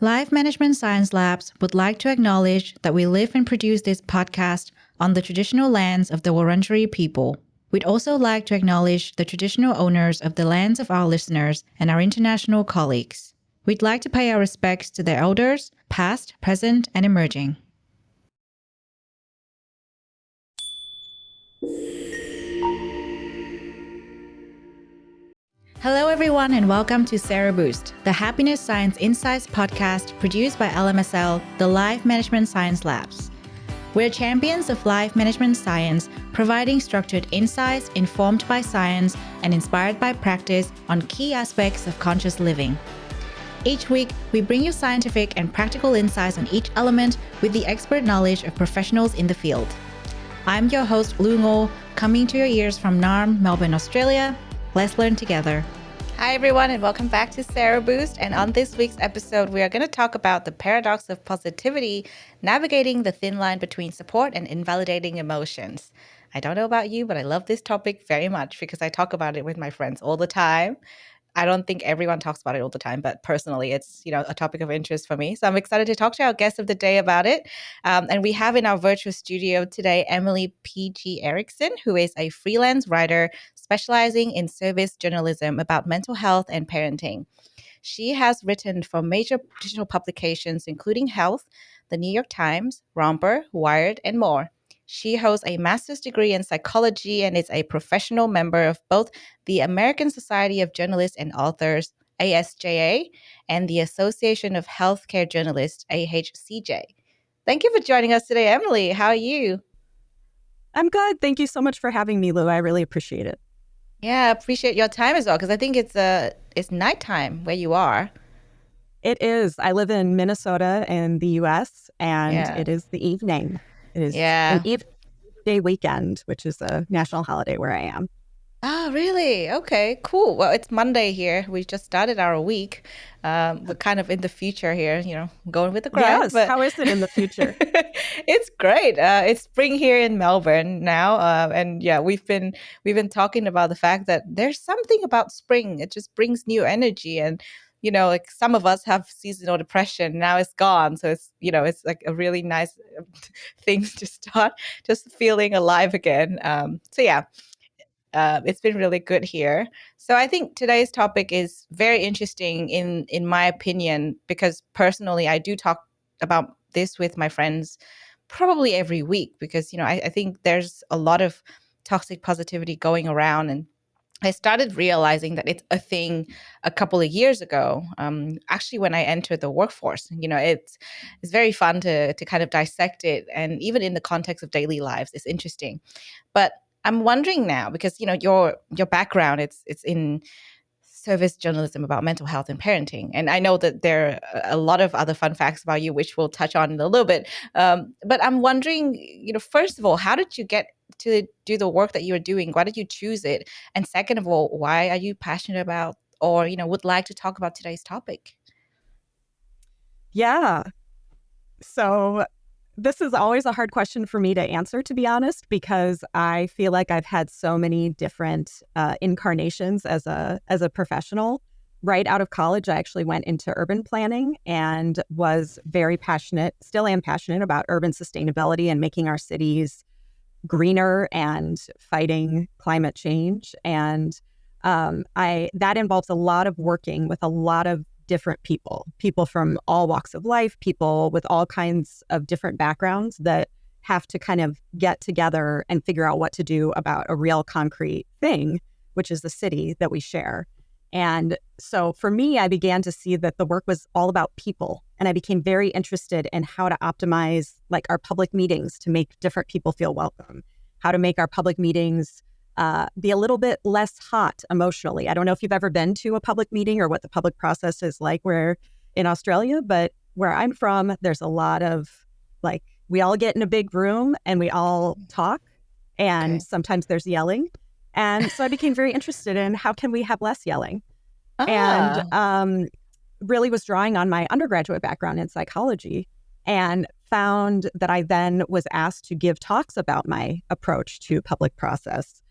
Life Management Science Labs would like to acknowledge that we live and produce this podcast on the traditional lands of the Wurundjeri people. We'd also like to acknowledge the traditional owners of the lands of our listeners and our international colleagues. We'd like to pay our respects to their elders, past, present, and emerging. Hello, everyone, and welcome to Sero Boost, the Happiness Science Insights podcast produced by LMSL, the Life Management Science Labs. We're champions of life management science, providing structured insights informed by science and inspired by practice on key aspects of conscious living. Each week, we bring you scientific and practical insights on each element with the expert knowledge of professionals in the field. I'm your host, Lu Ngo, coming to your ears from Naarm, Melbourne, Australia. Let's learn together. Hi, everyone, and welcome back to Sero Boost. And on this week's episode, we are going to talk about the paradox of positivity, navigating the thin line between support and invalidating emotions. I don't know about you, but I love this topic very much because I talk about it with my friends all the time. I don't think everyone talks about it all the time, but personally, it's a topic of interest for me. So I'm excited to talk to our guest of the day about it. And we have in our virtual studio today Emily P.G. Erickson, who is a freelance writer specializing in service journalism about mental health and parenting. She has written for major digital publications, including Health, The New York Times, Romper, Wired, and more. She holds a master's degree in psychology and is a professional member of both the American Society of Journalists and Authors, ASJA, and the Association of Healthcare Journalists, AHCJ. Thank you for joining us today, Emily. How are you? I'm good. Thank you so much for having me, Lou. I really appreciate it. Yeah, I appreciate your time as well, because I think it's nighttime where you are. It is. I live in Minnesota in the U.S., and It is the evening. It is an evening weekend, which is a national holiday where I am. Oh, really? Okay, cool. Well, it's Monday here. We just started our week. We're kind of in the future here, going with the grind. Yes. But how is it in the future? It's great. It's spring here in Melbourne now, and yeah, we've been talking about the fact that there's something about spring. It just brings new energy, and like some of us have seasonal depression. Now it's gone, so it's like a really nice thing to start just feeling alive again. So yeah. It's been really good here. So I think today's topic is very interesting in my opinion, because personally, I do talk about this with my friends probably every week because, I think there's a lot of toxic positivity going around, and I started realizing that it's a thing a couple of years ago. Actually, when I entered the workforce, it's very fun to kind of dissect it, and even in the context of daily lives, it's interesting. But I'm wondering now, because your background, it's in service journalism about mental health and parenting, and I know that there are a lot of other fun facts about you, which we'll touch on in a little bit. But I'm wondering, first of all, how did you get to do the work that you're doing? Why did you choose it? And second of all, why are you passionate about, or would like to talk about today's topic? Yeah. So this is always a hard question for me to answer, to be honest, because I feel like I've had so many different incarnations as a professional. Right out of college, I actually went into urban planning and was very passionate, still am passionate about urban sustainability and making our cities greener and fighting climate change. And that involves a lot of working with a lot of different people from all walks of life, people with all kinds of different backgrounds that have to kind of get together and figure out what to do about a real concrete thing, which is the city that we share. And so for me, I began to see that the work was all about people. And I became very interested in how to optimize like our public meetings to make different people feel welcome, how to make our public meetings be a little bit less hot emotionally. I don't know if you've ever been to a public meeting or what the public process is like where in Australia, but where I'm from, there's a lot of like, we all get in a big room and we all talk, and sometimes there's yelling. And so I became very interested in how can we have less yelling? And really was drawing on my undergraduate background in psychology, and found that I then was asked to give talks about my approach to public process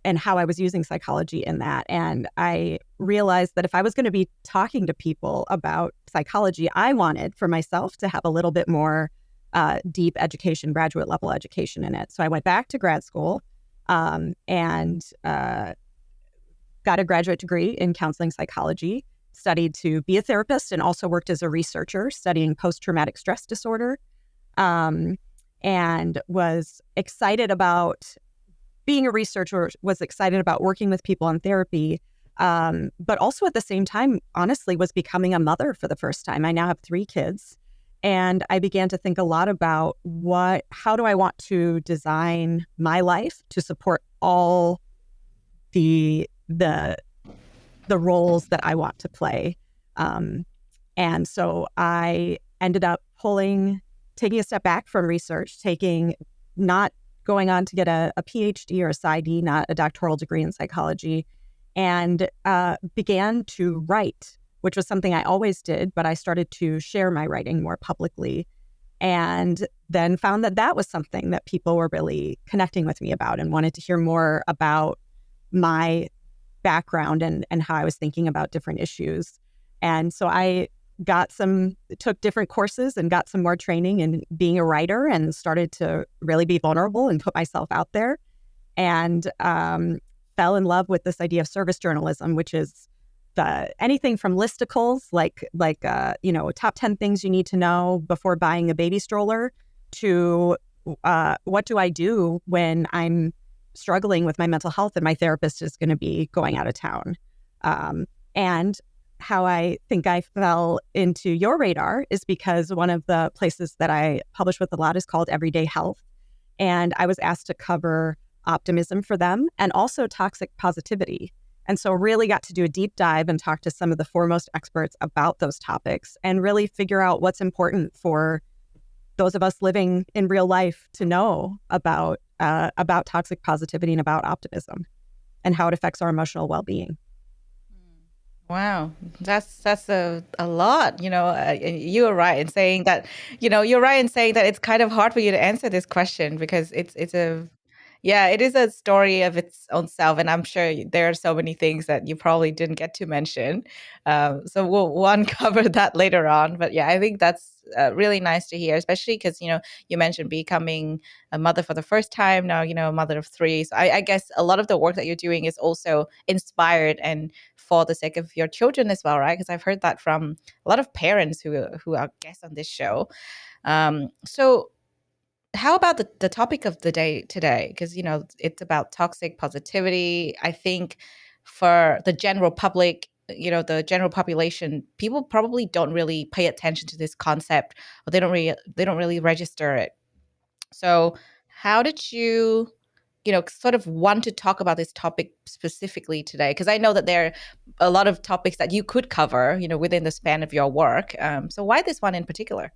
and how I was using psychology in that. And I realized that if I was going to be talking to people about psychology, I wanted for myself to have a little bit more deep education, graduate level education in it. So I went back to grad school and got a graduate degree in counseling psychology, studied to be a therapist, and also worked as a researcher studying post-traumatic stress disorder, and was excited about being a researcher, was excited about working with people in therapy, but also at the same time, honestly, was becoming a mother for the first time. I now have 3 kids. And I began to think a lot about how do I want to design my life to support all the roles that I want to play. And so I ended up taking a step back from research, not going on to get a PhD or a PsyD, not a doctoral degree in psychology, and began to write, which was something I always did, but I started to share my writing more publicly, and then found that was something that people were really connecting with me about and wanted to hear more about my background and how I was thinking about different issues. And so I took different courses and got some more training in being a writer, and started to really be vulnerable and put myself out there, and fell in love with this idea of service journalism, which is anything from listicles like top 10 things you need to know before buying a baby stroller to what do I do when I'm struggling with my mental health and my therapist is going to be going out of town. And how I think I fell into your radar is because one of the places that I publish with a lot is called Everyday Health. And I was asked to cover optimism for them and also toxic positivity. And so really got to do a deep dive and talk to some of the foremost experts about those topics and really figure out what's important for those of us living in real life to know about toxic positivity and about optimism and how it affects our emotional well-being. Wow, that's a lot. You're right in saying that. You're right in saying that it's kind of hard for you to answer this question because it is a story of its own self, and I'm sure there are so many things that you probably didn't get to mention. So we'll uncover that later on. But yeah, I think that's really nice to hear, especially because you mentioned becoming a mother for the first time. Now a mother of 3. So I guess a lot of the work that you're doing is also inspired and for the sake of your children as well, right? Because I've heard that from a lot of parents who are guests on this show. So how about the topic of the day today? Because, it's about toxic positivity. I think for the general public, the general population, people probably don't really pay attention to this concept, or they don't really register it. So how did you, sort of want to talk about this topic specifically today? Because I know that there are a lot of topics that you could cover, within the span of your work. So why this one in particular?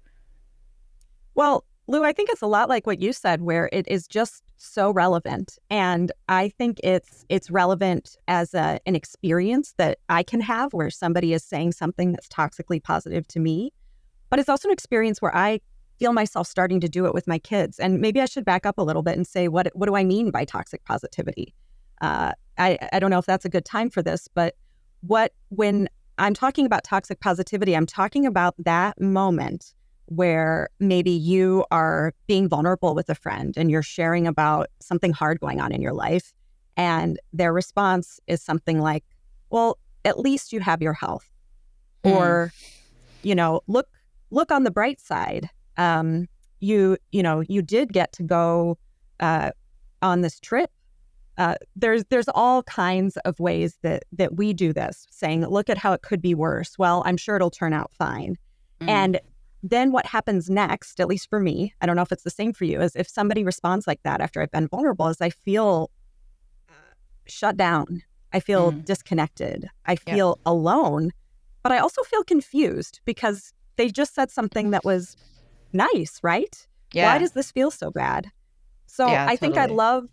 Well, Lu, I think it's a lot like what you said, where it is just so relevant. And I think it's relevant as an experience that I can have where somebody is saying something that's toxically positive to me. But it's also an experience where I feel myself starting to do it with my kids. And maybe I should back up a little bit and say, what do I mean by toxic positivity? I don't know if that's a good time for this, but when I'm talking about toxic positivity, I'm talking about that moment where maybe you are being vulnerable with a friend and you're sharing about something hard going on in your life. And their response is something like, well, at least you have your health. Or, look on the bright side. You did get to go on this trip. There's all kinds of ways that we do this, saying, look at how it could be worse. Well, I'm sure it'll turn out fine. And then what happens next, at least for me, I don't know if it's the same for you, is if somebody responds like that after I've been vulnerable, is I feel shut down. I feel disconnected. I feel alone, but I also feel confused because they just said something that was nice, right? Yeah. Why does this feel so bad? So I think I love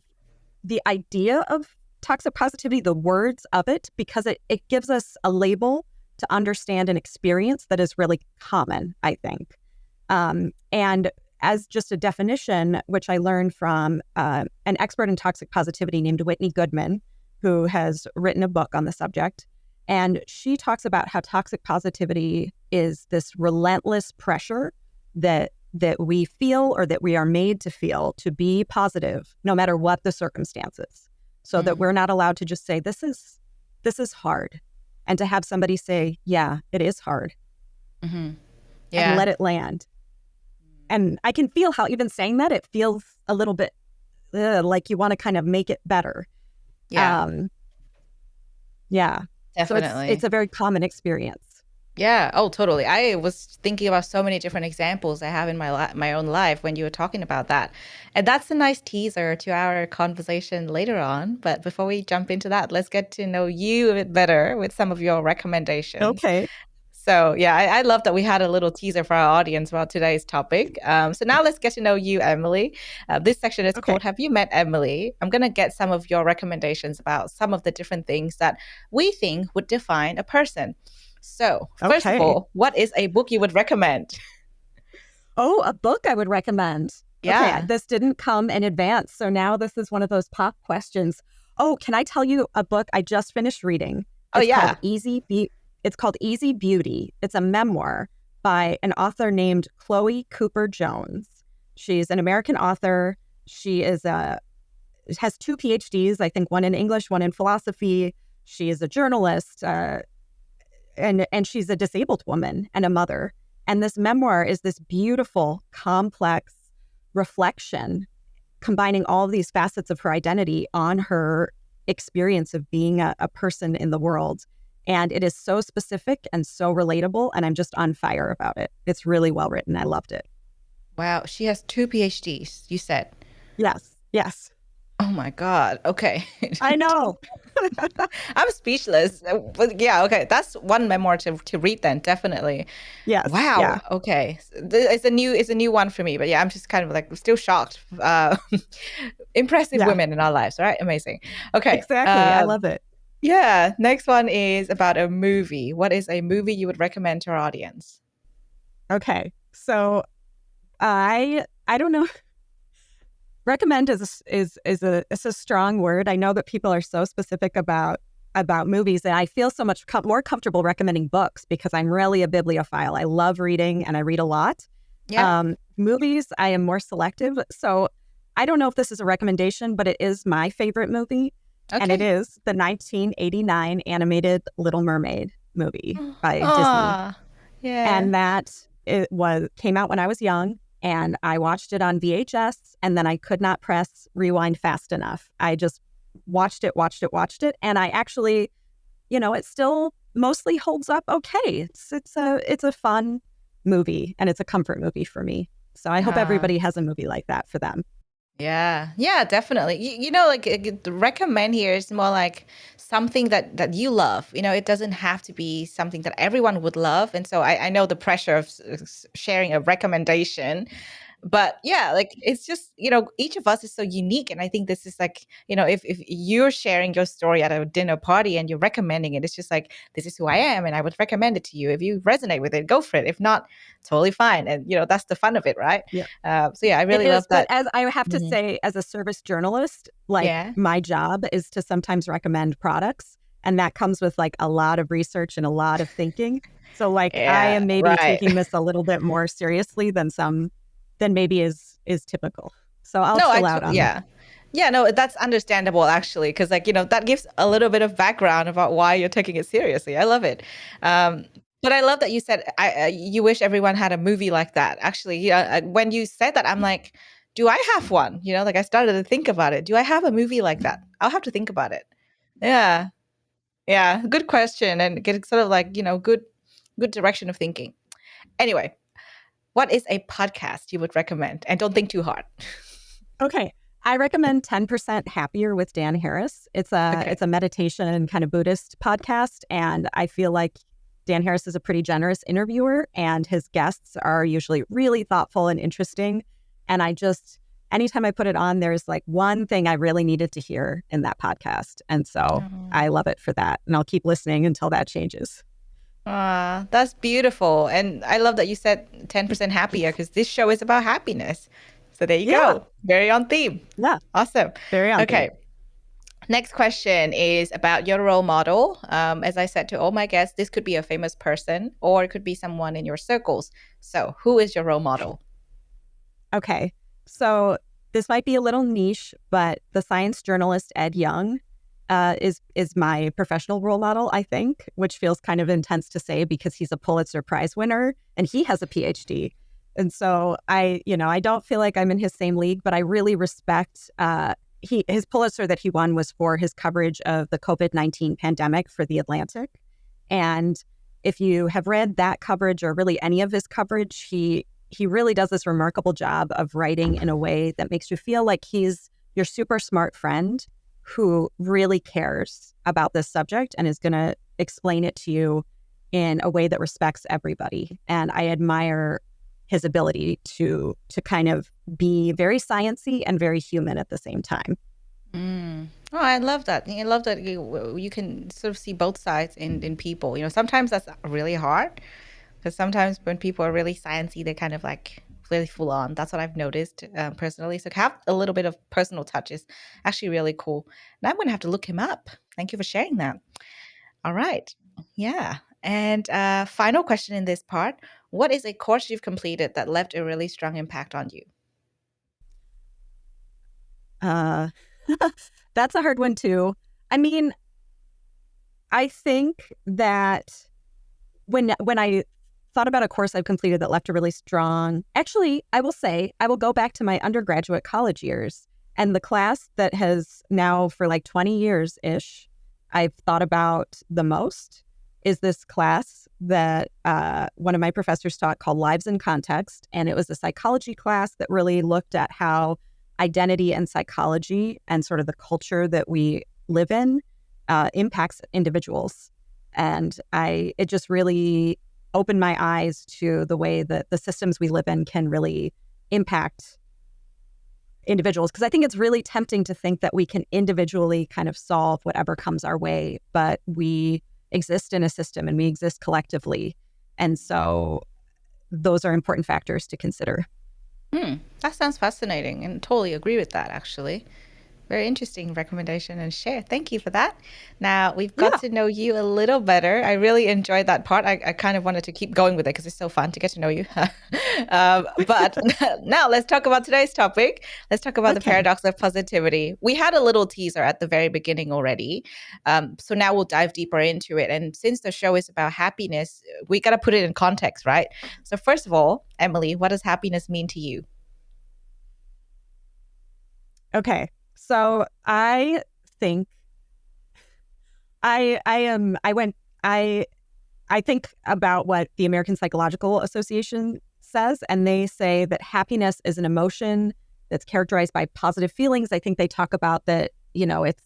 the idea of toxic positivity, the words of it, because it gives us a label to understand an experience that is really common, I think. And as just a definition, which I learned from an expert in toxic positivity named Whitney Goodman, who has written a book on the subject. And she talks about how toxic positivity is this relentless pressure that we feel, or that we are made to feel, to be positive no matter what the circumstances. So that we're not allowed to just say, this is hard. And to have somebody say, yeah, it is hard. Yeah. And let it land. And I can feel how even saying that, it feels a little bit like you want to kind of make it better. Yeah. Yeah. Definitely. So it's a very common experience. Yeah. Oh, totally. I was thinking about so many different examples I have in my own life when you were talking about that. And that's a nice teaser to our conversation later on. But before we jump into that, let's get to know you a bit better with some of your recommendations. Okay. So yeah, I love that we had a little teaser for our audience about today's topic. So now let's get to know you, Emily. This section is called Have You Met Emily? I'm going to get some of your recommendations about some of the different things that we think would define a person. So first of all, what is a book you would recommend? Oh, a book I would recommend. Yeah. Okay, this didn't come in advance. So now this is one of those pop questions. Oh, can I tell you a book I just finished reading? It's called It's called Easy Beauty. It's a memoir by an author named Chloe Cooper Jones. She's an American author. She has 2 PhDs, I think one in English, one in philosophy. She is a journalist, and she's a disabled woman and a mother. And this memoir is this beautiful, complex reflection, combining all of these facets of her identity on her experience of being a person in the world. And it is so specific and so relatable, and I'm just on fire about it. It's really well written. I loved it. Wow. She has 2 PhDs, you said? Yes. Oh my God. Okay. I know. I'm speechless. But yeah, okay. That's one memoir to read then, definitely. Yes. Wow. Yeah. Okay. It's a new one for me, but yeah, I'm just kind of like still shocked. Impressive women in our lives, right? Amazing. Okay. Exactly. I love it. Yeah. Next one is about a movie. What is a movie you would recommend to our audience? Okay. So I don't know. Recommend is a strong word. I know that people are so specific about movies, and I feel so much more comfortable recommending books because I'm really a bibliophile. I love reading and I read a lot. Yeah. Movies, I am more selective. So I don't know if this is a recommendation, but it is my favorite movie. Okay. And it is the 1989 animated Little Mermaid movie by Disney. Yeah. And that came out when I was young. And I watched it on VHS, and then I could not press rewind fast enough. I just watched it. And I actually, it still mostly holds up okay. It's a fun movie, and it's a comfort movie for me. So I hope everybody has a movie like that for them. Yeah, definitely. Like the recommend here is more like something that you love. It doesn't have to be something that everyone would love. And so I know the pressure of sharing a recommendation. But yeah, like it's just, each of us is so unique. And I think this is like, if you're sharing your story at a dinner party and you're recommending it, it's just like, this is who I am and I would recommend it to you. If you resonate with it, go for it. If not, totally fine. And, that's the fun of it, right? Yeah. So yeah, I really love that. But as I have to say, as a service journalist, my job is to sometimes recommend products. And that comes with like a lot of research and a lot of thinking. So I am maybe taking this a little bit more seriously than maybe is typical. So I'll chill out on that. Yeah, no, that's understandable actually, because that gives a little bit of background about why you're taking it seriously. I love it. But I love that you said you wish everyone had a movie like that. Actually, when you said that, I'm like, do I have one? I started to think about it. Do I have a movie like that? I'll have to think about it. Yeah. Yeah, good question, and get sort of like, good direction of thinking. Anyway, what is a podcast you would recommend? And don't think too hard. Okay. I recommend 10% Happier with Dan Harris. It's a meditation kind of Buddhist podcast. And I feel like Dan Harris is a pretty generous interviewer, and his guests are usually really thoughtful and interesting. And anytime I put it on, there's like one thing I really needed to hear in that podcast. And so I love it for that. And I'll keep listening until that changes. That's beautiful. And I love that you said 10% happier because this show is about happiness. So there you Yeah, go. Very on theme. yeah, Awesome. very on theme. Okay. Next question is about your role model. As I said to all my guests, this could be a famous person or it could be someone in your circles. So, who is your role model? Okay, so this might be a little niche, but the science journalist Ed Young is my professional role model, I think, which feels kind of intense to say because he's a Pulitzer Prize winner and he has a PhD. And so I don't feel like I'm in his same league, but I really respect his Pulitzer that he won was for his coverage of the COVID-19 pandemic for The Atlantic. And if you have read that coverage or really any of his coverage, he really does this remarkable job of writing in a way that makes you feel like he's your super smart friend who really cares about this subject and is going to explain it to you in a way that respects everybody. And I admire his ability to kind of be very sciencey and very human at the same time. Oh, I love that. I love that you can sort of see both sides in people. Sometimes that's really hard because sometimes when people are really sciencey, they're kind of like really full on. That's what I've noticed personally. So have a little bit of personal touch is actually really cool. Now I'm going to have to look him up. Thank you for sharing that. All right. Yeah. And final question in this part. What is a course you've completed that left a really strong impact on you? Uh, that's a hard one too. I mean, I think that when I thought about a course I've completed that left a really strong, actually, I will say I will go back to my undergraduate college years and the class that has now for like 20 years ish, I've thought about the most is this class that one of my professors taught called Lives in Context. And it was a psychology class that really looked at how identity and psychology and sort of the culture that we live in impacts individuals. And it just really opened my eyes to the way that the systems we live in can really impact individuals. Because I think it's really tempting to think that we can individually kind of solve whatever comes our way, but we exist in a system and we exist collectively. And so those are important factors to consider. That sounds fascinating and totally agree with that, actually. Very interesting recommendation and share. Thank you for that. Now we've got Yeah. to know you a little better. I really enjoyed that part. I kind of wanted to keep going with it because it's so fun to get to know you. But now let's talk about today's topic. Let's talk about the Okay. paradox of positivity. We had a little teaser at the very beginning already. So now we'll dive deeper into it. And since the show is about happiness, we got to put it in context, right? So first of all, Emily, what does happiness mean to you? Okay. So I think I went I think about what the American Psychological Association says, and they say that happiness is an emotion that's characterized by positive feelings. I think they talk about that, it's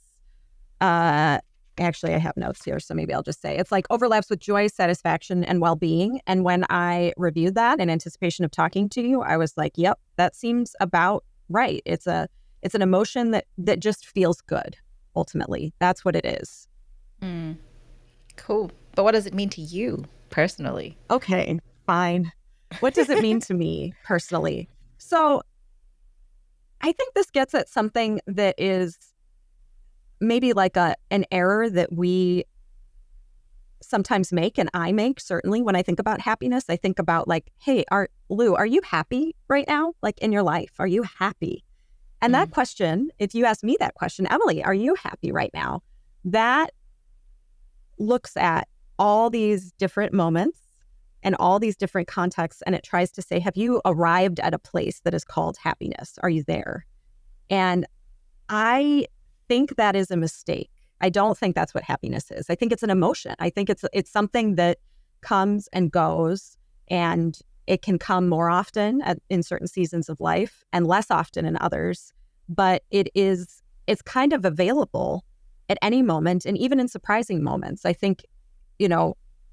actually I have notes here, so maybe I'll just say it's like overlaps with joy, satisfaction, and well-being. And when I reviewed that in anticipation of talking to you, I was like, yep, that seems about right. It's an emotion that just feels good, ultimately. That's what it is. Mm, cool. But what does it mean to you personally? Okay, fine. What does it mean to me personally? So I think this gets at something that is maybe like an error that we sometimes make, and I make, certainly when I think about happiness. I think about like, hey, Lu, are you happy right now? Like in your life, are you happy? And that question, if you ask me that question, Emily, are you happy right now? That looks at all these different moments and all these different contexts, and it tries to say, have you arrived at a place that is called happiness? Are you there? And I think that is a mistake. I don't think that's what happiness is. I think it's an emotion. I think it's something that comes and goes, and it can come more often in certain seasons of life and less often in others. But it's kind of available at any moment, and even in surprising moments. I think,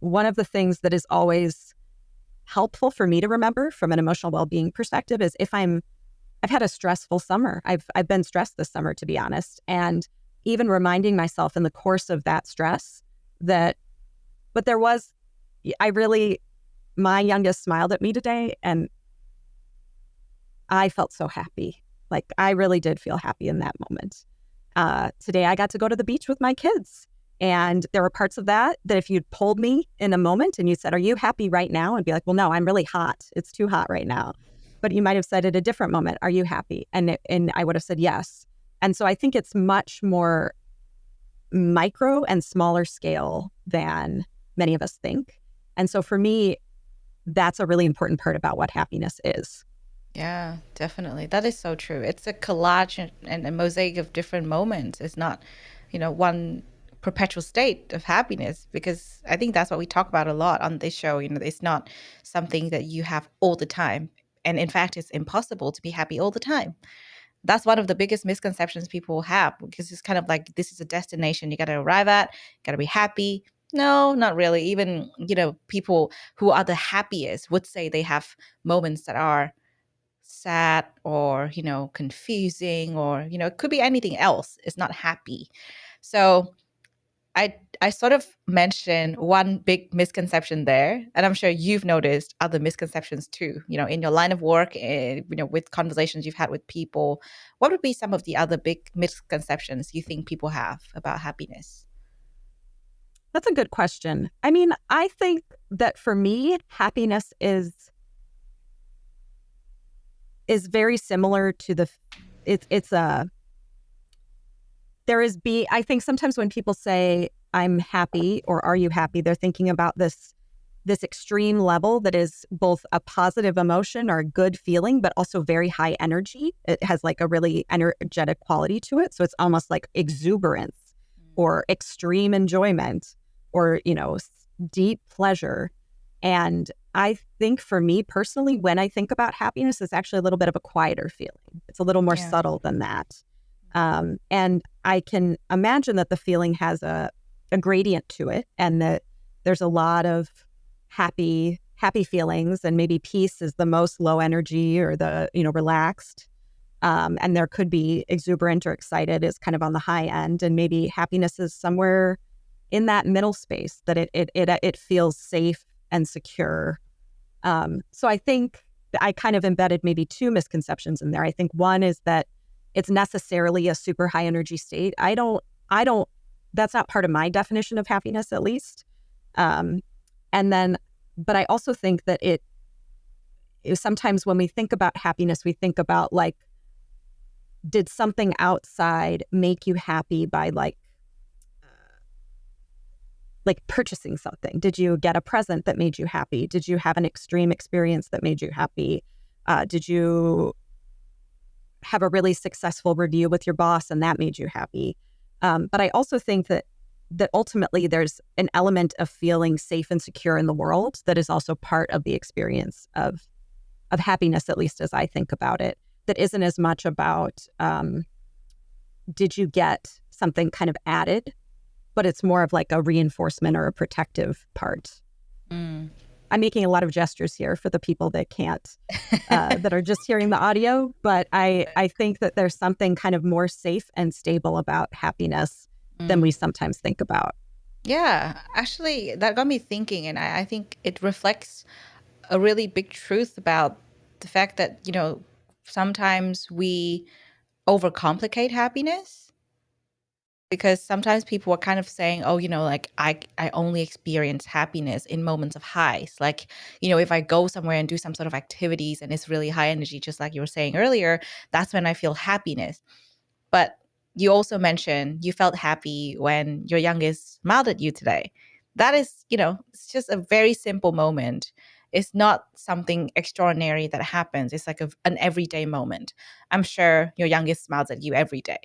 one of the things that is always helpful for me to remember from an emotional well-being perspective is I've had a stressful summer. I've been stressed this summer, to be honest. And even reminding myself in the course of that stress but there was my youngest smiled at me today, and I felt so happy. Like, I really did feel happy in that moment. Today, I got to go to the beach with my kids. And there were parts of that if you'd pulled me in a moment and you said, are you happy right now? I'd be like, well, no, I'm really hot. It's too hot right now. But you might have said at a different moment, are you happy? And I would have said yes. And so I think it's much more micro and smaller scale than many of us think. And so for me, that's a really important part about what happiness is. Yeah, definitely. That is so true. It's a collage and a mosaic of different moments. It's not, one perpetual state of happiness, because I think that's what we talk about a lot on this show. It's not something that you have all the time. And in fact, it's impossible to be happy all the time. That's one of the biggest misconceptions people have, because it's kind of like this is a destination you got to arrive at, got to be happy. No, not really. Even, people who are the happiest would say they have moments that are sad or confusing, or it could be anything else. It's not happy. So I sort of mentioned one big misconception there, and I'm sure you've noticed other misconceptions too, in your line of work, and with conversations you've had with people. What would be some of the other big misconceptions you think people have about happiness? That's a good question. I mean, I think that for me, happiness is very similar to I think sometimes when people say I'm happy or are you happy, they're thinking about this extreme level that is both a positive emotion or a good feeling, but also very high energy. It has like a really energetic quality to it. So it's almost like exuberance or extreme enjoyment or, deep pleasure. And I think for me personally, when I think about happiness, it's actually a little bit of a quieter feeling. It's a little more subtle than that. And I can imagine that the feeling has a gradient to it, and that there's a lot of happy feelings, and maybe peace is the most low energy or the, relaxed. And there could be exuberant or excited is kind of on the high end, and maybe happiness is somewhere in that middle space, that it feels safe and secure. So I think I kind of embedded maybe two misconceptions in there. I think one is that it's necessarily a super high energy state. I don't, that's not part of my definition of happiness, at least. And then, but I also think that sometimes when we think about happiness, we think about like, did something outside make you happy by like purchasing something? Did you get a present that made you happy? Did you have an extreme experience that made you happy? Did you have a really successful review with your boss and that made you happy? But I also think that ultimately there's an element of feeling safe and secure in the world that is also part of the experience of happiness, at least as I think about it, that isn't as much about did you get something kind of added, but it's more of like a reinforcement or a protective part. I'm making a lot of gestures here for the people that can't, that are just hearing the audio. But I think that there's something kind of more safe and stable about happiness than we sometimes think about. Yeah, actually, that got me thinking. And I think it reflects a really big truth about the fact that, sometimes we overcomplicate happiness. Because sometimes people are kind of saying, oh, like I only experience happiness in moments of highs. Like, if I go somewhere and do some sort of activities and it's really high energy, just like you were saying earlier, that's when I feel happiness. But you also mentioned you felt happy when your youngest smiled at you today. That is, it's just a very simple moment. It's not something extraordinary that happens. It's like an everyday moment. I'm sure your youngest smiles at you every day.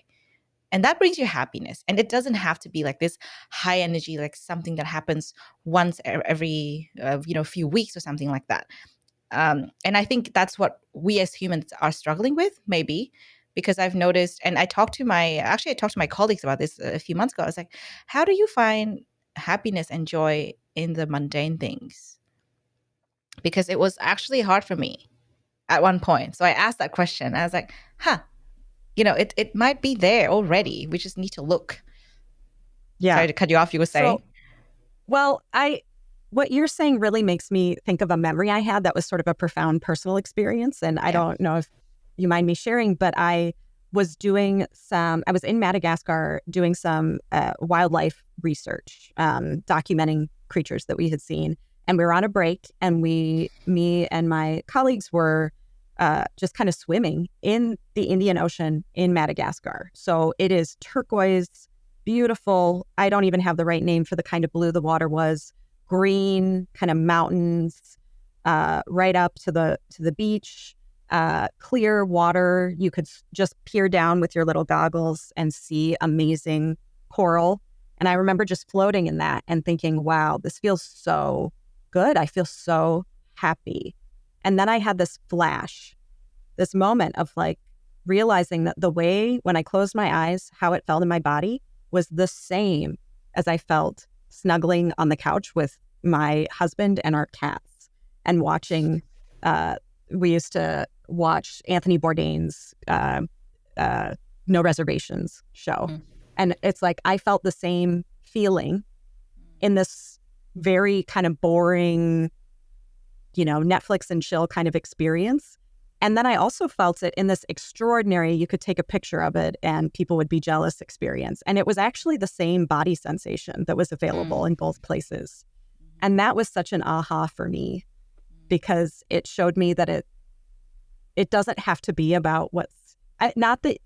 And that brings you happiness. And it doesn't have to be like this high energy, like something that happens once every, few weeks or something like that. And I think that's what we as humans are struggling with, maybe, because I've noticed, and I talked to my colleagues about this a few months ago. I was like, how do you find happiness and joy in the mundane things? Because it was actually hard for me at one point. So I asked that question. I was like, it might be there already. We just need to look. Yeah. Sorry to cut you off. You were saying? Well, what you're saying really makes me think of a memory I had that was sort of a profound personal experience. And I don't know if you mind me sharing, but I was in Madagascar doing some wildlife research, documenting creatures that we had seen. And we were on a break, and me and my colleagues were just kind of swimming in the Indian Ocean in Madagascar. So it is turquoise, beautiful. I don't even have the right name for the kind of blue the water was. Green, kind of mountains, right up to the beach. Clear water. You could just peer down with your little goggles and see amazing coral. And I remember just floating in that and thinking, wow, this feels so good. I feel so happy. And then I had this flash, this moment of like realizing that the way when I closed my eyes, how it felt in my body was the same as I felt snuggling on the couch with my husband and our cats and watching, we used to watch Anthony Bourdain's No Reservations show. And it's like, I felt the same feeling in this very kind of boring, Netflix and chill kind of experience. And then I also felt it in this extraordinary, you could take a picture of it and people would be jealous experience. And it was actually the same body sensation that was available in both places. And that was such an aha for me, because it showed me that it doesn't have to be about not that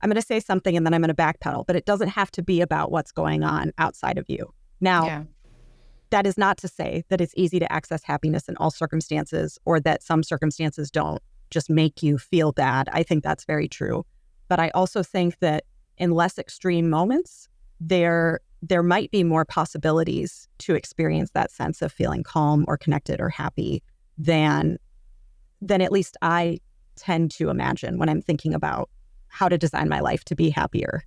I'm going to say something and then I'm going to backpedal, but it doesn't have to be about what's going on outside of you. Now, that is not to say that it's easy to access happiness in all circumstances, or that some circumstances don't just make you feel bad. I think that's very true. But I also think that in less extreme moments, there might be more possibilities to experience that sense of feeling calm or connected or happy than at least I tend to imagine when I'm thinking about how to design my life to be happier.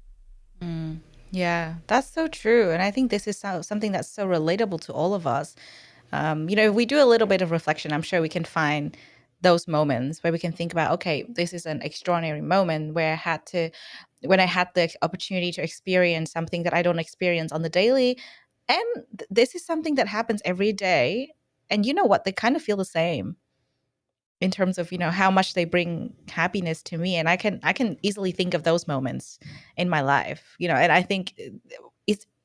Yeah, that's so true. And I think this is something that's so relatable to all of us. If we do a little bit of reflection, I'm sure we can find those moments where we can think about, okay, this is an extraordinary moment where when I had the opportunity to experience something that I don't experience on the daily. And this is something that happens every day. And you know what? They kind of feel the same in terms of, how much they bring happiness to me. And I can easily think of those moments in my life, and I think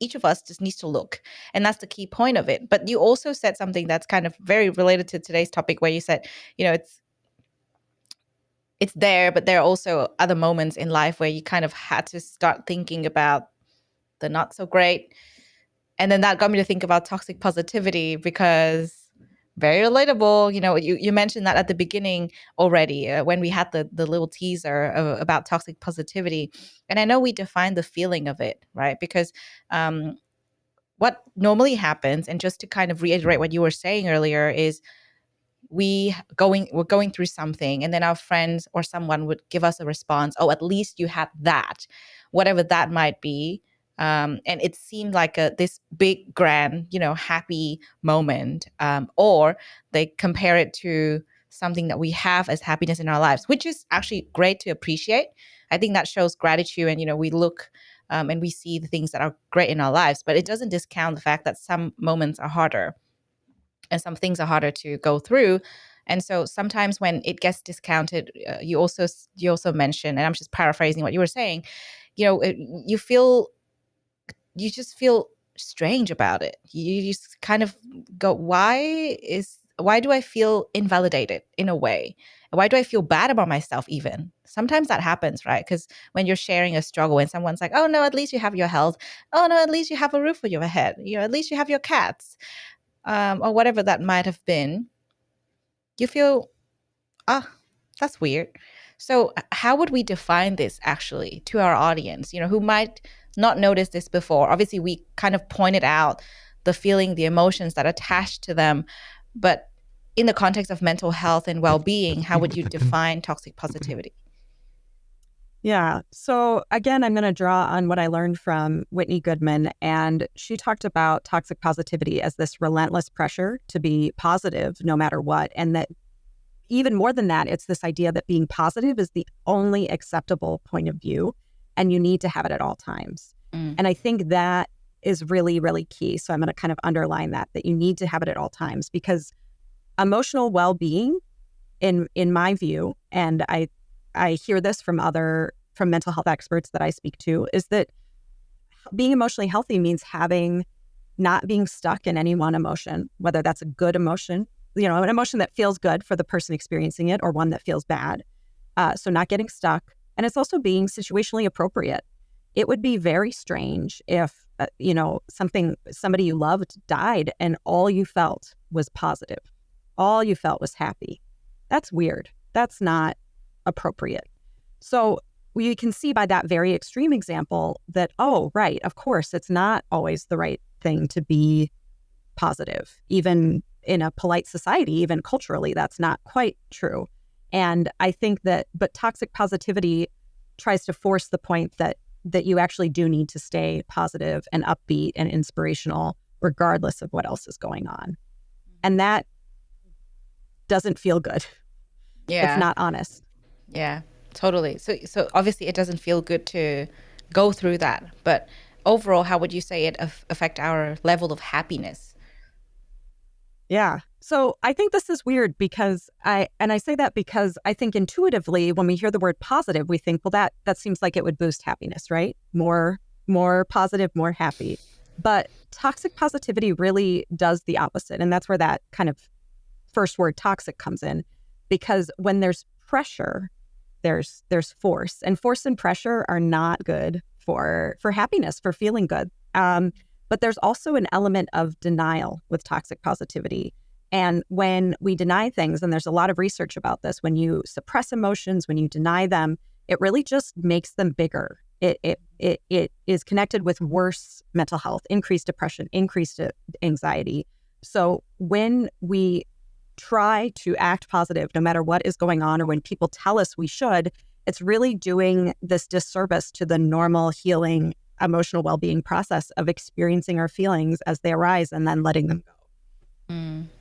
each of us just needs to look. And that's the key point of it. But you also said something that's kind of very related to today's topic, where you said, it's there, but there are also other moments in life where you kind of had to start thinking about the not so great. And then that got me to think about toxic positivity, because very relatable. You mentioned that at the beginning already, when we had the little teaser about toxic positivity. And I know we defined the feeling of it, right? Because what normally happens, and just to kind of reiterate what you were saying earlier, is we're going through something, and then our friends or someone would give us a response. Oh, at least you had that, whatever that might be. And it seemed like this big, grand, happy moment. Or they compare it to something that we have as happiness in our lives, which is actually great to appreciate. I think that shows gratitude, and we look and we see the things that are great in our lives. But it doesn't discount the fact that some moments are harder, and some things are harder to go through. And so sometimes when it gets discounted, you also mentioned, and I'm just paraphrasing what you were saying, you just feel strange about it. You just kind of go, why do I feel invalidated in a way? Why do I feel bad about myself even? Sometimes that happens, right? Because when you're sharing a struggle and someone's like, oh no, at least you have your health. Oh no, at least you have a roof over your head. At least you have your cats. Or whatever that might have been. You feel, that's weird. So how would we define this actually to our audience, who might not notice this before? Obviously, we kind of pointed out the feeling, the emotions that attach to them. But in the context of mental health and well-being, how would you define toxic positivity? Yeah. So again, I'm going to draw on what I learned from Whitney Goodman. And she talked about toxic positivity as this relentless pressure to be positive no matter what. And that even more than that, it's this idea that being positive is the only acceptable point of view, and you need to have it at all times. And I think that is really, really key. So I'm going to kind of underline that you need to have it at all times, because emotional well-being, in my view, and I hear this from mental health experts that I speak to, is that being emotionally healthy means not being stuck in any one emotion, whether that's a good emotion, an emotion that feels good for the person experiencing it, or one that feels bad. So not getting stuck. And it's also being situationally appropriate. It would be very strange if, somebody you loved died and all you felt was positive. All you felt was happy. That's weird. That's not appropriate. So we can see by that very extreme example that, oh, right, of course, it's not always the right thing to be positive. Even in a polite society, even culturally, that's not quite true. And I think but toxic positivity tries to force the point that you actually do need to stay positive and upbeat and inspirational, regardless of what else is going on. And that doesn't feel good. Yeah. It's not honest. Yeah, totally. So obviously it doesn't feel good to go through that. But overall, how would you say it affect our level of happiness? Yeah. So I think this is weird because I say that because I think intuitively when we hear the word positive, we think, well, that seems like it would boost happiness, right? More positive, more happy. But toxic positivity really does the opposite. And that's where that kind of first word toxic comes in, because when there's pressure, there's force, and force and pressure are not good for happiness, for feeling good. But there's also an element of denial with toxic positivity. And when we deny things, and there's a lot of research about this, when you suppress emotions, when you deny them, it really just makes them bigger. It is connected with worse mental health, increased depression, increased anxiety. So when we try to act positive, no matter what is going on, or when people tell us we should, it's really doing this disservice to the normal healing emotional well-being process of experiencing our feelings as they arise and then letting them go.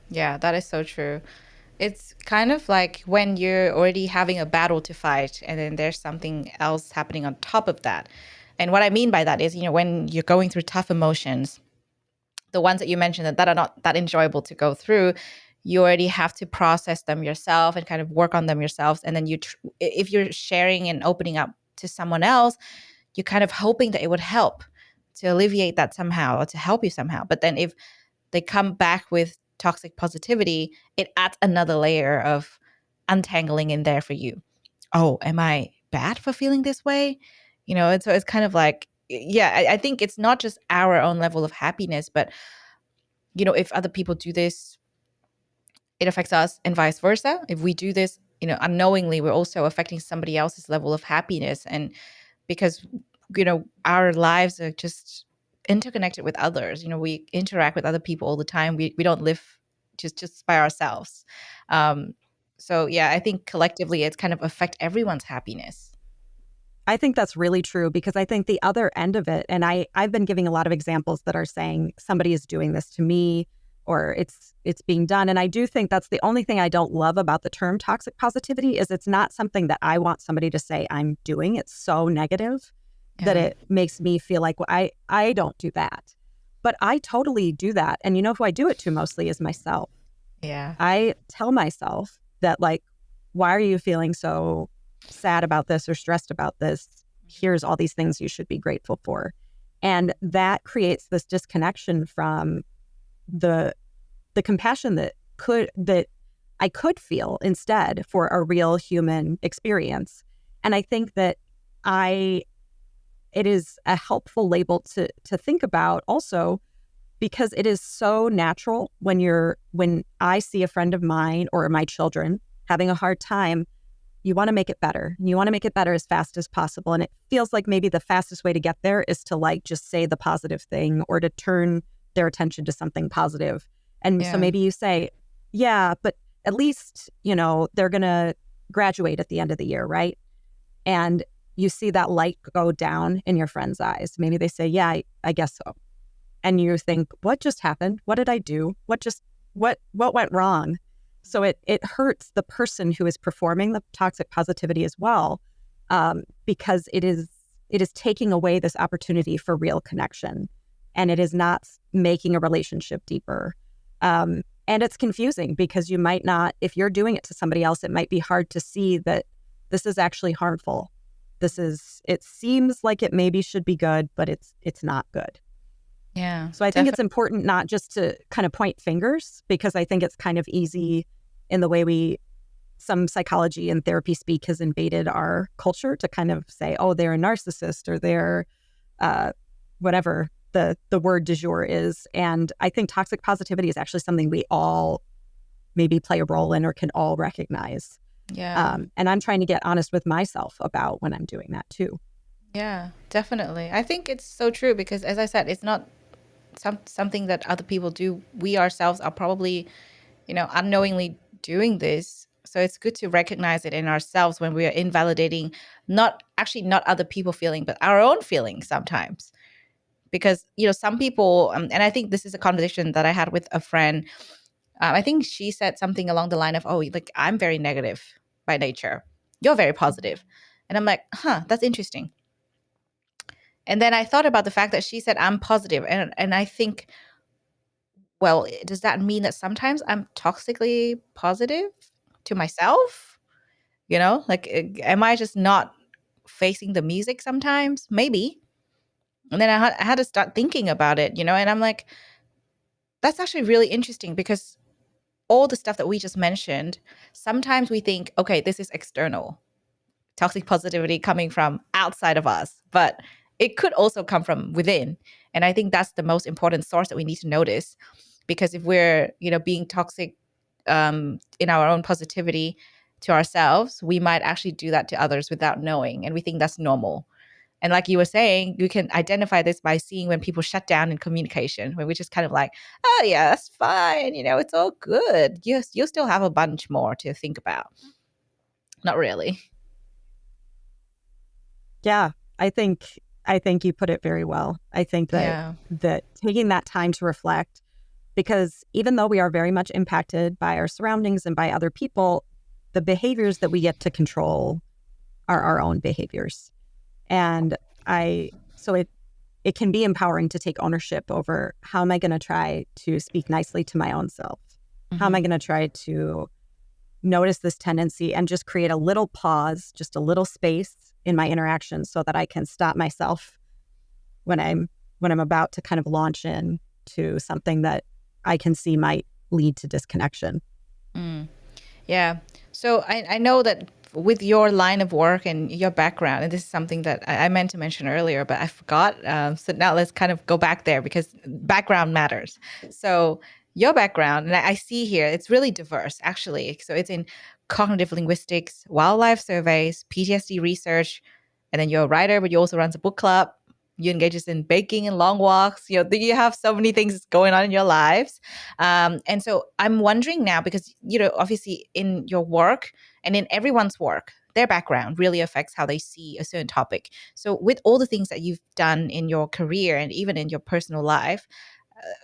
Yeah, that is so true. It's kind of like when you're already having a battle to fight and then there's something else happening on top of that. And what I mean by that is, when you're going through tough emotions, the ones that you mentioned that are not that enjoyable to go through, you already have to process them yourself and kind of work on them yourself. And then if you're sharing and opening up to someone else, you're kind of hoping that it would help to alleviate that somehow or to help you somehow. But then if they come back with toxic positivity, it adds another layer of untangling in there for you. Oh, am I bad for feeling this way? And so it's kind of like, yeah, I think it's not just our own level of happiness, but, if other people do this, it affects us, and vice versa. If we do this, unknowingly, we're also affecting somebody else's level of happiness. And because, our lives are just interconnected with others. We interact with other people all the time. We don't live just by ourselves. So yeah, I think collectively it's kind of affect everyone's happiness. I think that's really true, because I think the other end of it, and I've been giving a lot of examples that are saying somebody is doing this to me, or it's being done. And I do think that's the only thing I don't love about the term toxic positivity, is it's not something that I want somebody to say I'm doing. It's so negative that it makes me feel like, well, I don't do that. But I totally do that. And who I do it to mostly is myself. Yeah. I tell myself that, like, why are you feeling so sad about this or stressed about this? Here's all these things you should be grateful for. And that creates this disconnection from the compassion that I could feel instead for a real human experience. And I think that it is a helpful label to think about also, because it is so natural when I see a friend of mine or my children having a hard time, you want to make it better. And you want to make it better as fast as possible. And it feels like maybe the fastest way to get there is to just say the positive thing, or to turn their attention to something positive. And so maybe you say, yeah, but at least, they're going to graduate at the end of the year, right? And you see that light go down in your friend's eyes. Maybe they say, yeah, I guess so. And you think, what just happened? What did I do? What went wrong? So it hurts the person who is performing the toxic positivity as well, because it is taking away this opportunity for real connection. and it is not making a relationship deeper. And it's confusing because you might not, if you're doing it to somebody else, it might be hard to see that this is actually harmful. It seems like it maybe should be good, but it's not good. Yeah. So I think it's important not just to kind of point fingers, because I think it's kind of easy in the way some psychology and therapy speak has invaded our culture to kind of say, oh, they're a narcissist, or they're whatever the word du jour is. And I think toxic positivity is actually something we all maybe play a role in or can all recognize. Yeah. And I'm trying to get honest with myself about when I'm doing that too. Yeah, definitely. I think it's so true because, as I said, it's not something that other people do. We ourselves are probably, unknowingly doing this. So it's good to recognize it in ourselves when we are invalidating not other people feeling, but our own feelings sometimes. Because, some people, and I think this is a conversation that I had with a friend. I think she said something along the line of, oh, like, I'm very negative by nature. You're very positive. And I'm like, that's interesting. And then I thought about the fact that she said I'm positive. And I think, well, does that mean that sometimes I'm toxically positive to myself? Like, am I just not facing the music sometimes? Maybe. And then I had to start thinking about it, and I'm like, that's actually really interesting because all the stuff that we just mentioned, sometimes we think, okay, this is external, toxic positivity coming from outside of us, but it could also come from within. And I think that's the most important source that we need to notice, because if we're, being toxic in our own positivity to ourselves, we might actually do that to others without knowing. And we think that's normal. And like you were saying, you can identify this by seeing when people shut down in communication, when we're just kind of like, oh, yeah, that's fine. It's all good. You'll still have a bunch more to think about. Not really. Yeah, I think you put it very well. I think that taking that time to reflect, because even though we are very much impacted by our surroundings and by other people, the behaviors that we get to control are our own behaviors. And so it can be empowering to take ownership over, how am I going to try to speak nicely to my own self? Mm-hmm. How am I going to try to notice this tendency and just create a little pause, just a little space in my interactions so that I can stop myself when I'm about to kind of launch in to something that I can see might lead to disconnection. Yeah. So I know that with your line of work and your background, and this is something that I meant to mention earlier, but I forgot. So now let's kind of go back there because background matters. So your background, and I see here, it's really diverse, actually. So it's in cognitive linguistics, wildlife surveys, PTSD research, and then you're a writer, but you also run a book club. You engage in baking and long walks. You have so many things going on in your lives. And so I'm wondering now, because, obviously in your work and in everyone's work, their background really affects how they see a certain topic. So with all the things that you've done in your career and even in your personal life,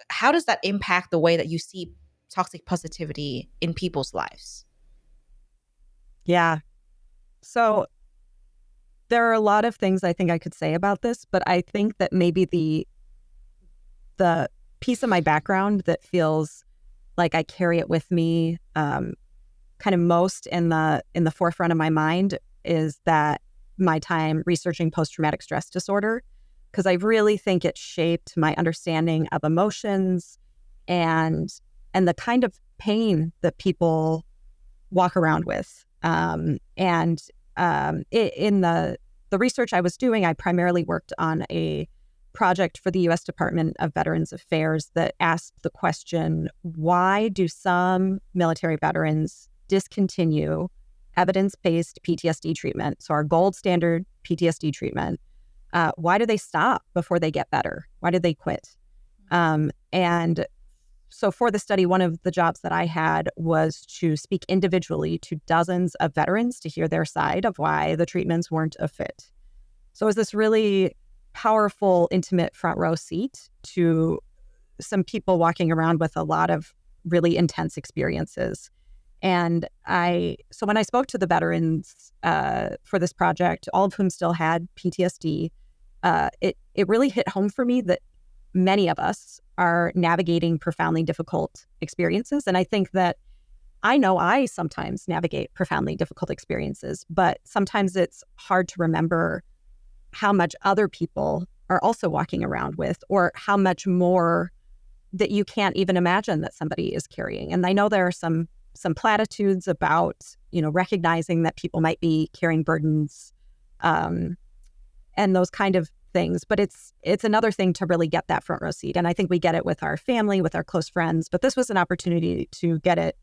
how does that impact the way that you see toxic positivity in people's lives? Yeah. So there are a lot of things I think I could say about this, but I think that maybe the piece of my background that feels like I carry it with me kind of most in the forefront of my mind is that my time researching post-traumatic stress disorder, because I really think it shaped my understanding of emotions and the kind of pain that people walk around with. In the research I was doing, I primarily worked on a project for the U.S. Department of Veterans Affairs that asked the question, why do some military veterans discontinue evidence-based PTSD treatment? So our gold standard PTSD treatment, why do they stop before they get better? Why do they quit? And so for the study, one of the jobs that I had was to speak individually to dozens of veterans to hear their side of why the treatments weren't a fit. So it was this really powerful, intimate front row seat to some people walking around with a lot of really intense experiences. And so when I spoke to the veterans for this project, all of whom still had PTSD, it really hit home for me that many of us are navigating profoundly difficult experiences. And I think that I know I sometimes navigate profoundly difficult experiences, but sometimes it's hard to remember how much other people are also walking around with, or how much more that you can't even imagine that somebody is carrying. And I know there are some platitudes about, recognizing that people might be carrying burdens, and those kind of things. But it's another thing to really get that front row seat. And I think we get it with our family, with our close friends. But this was an opportunity to get it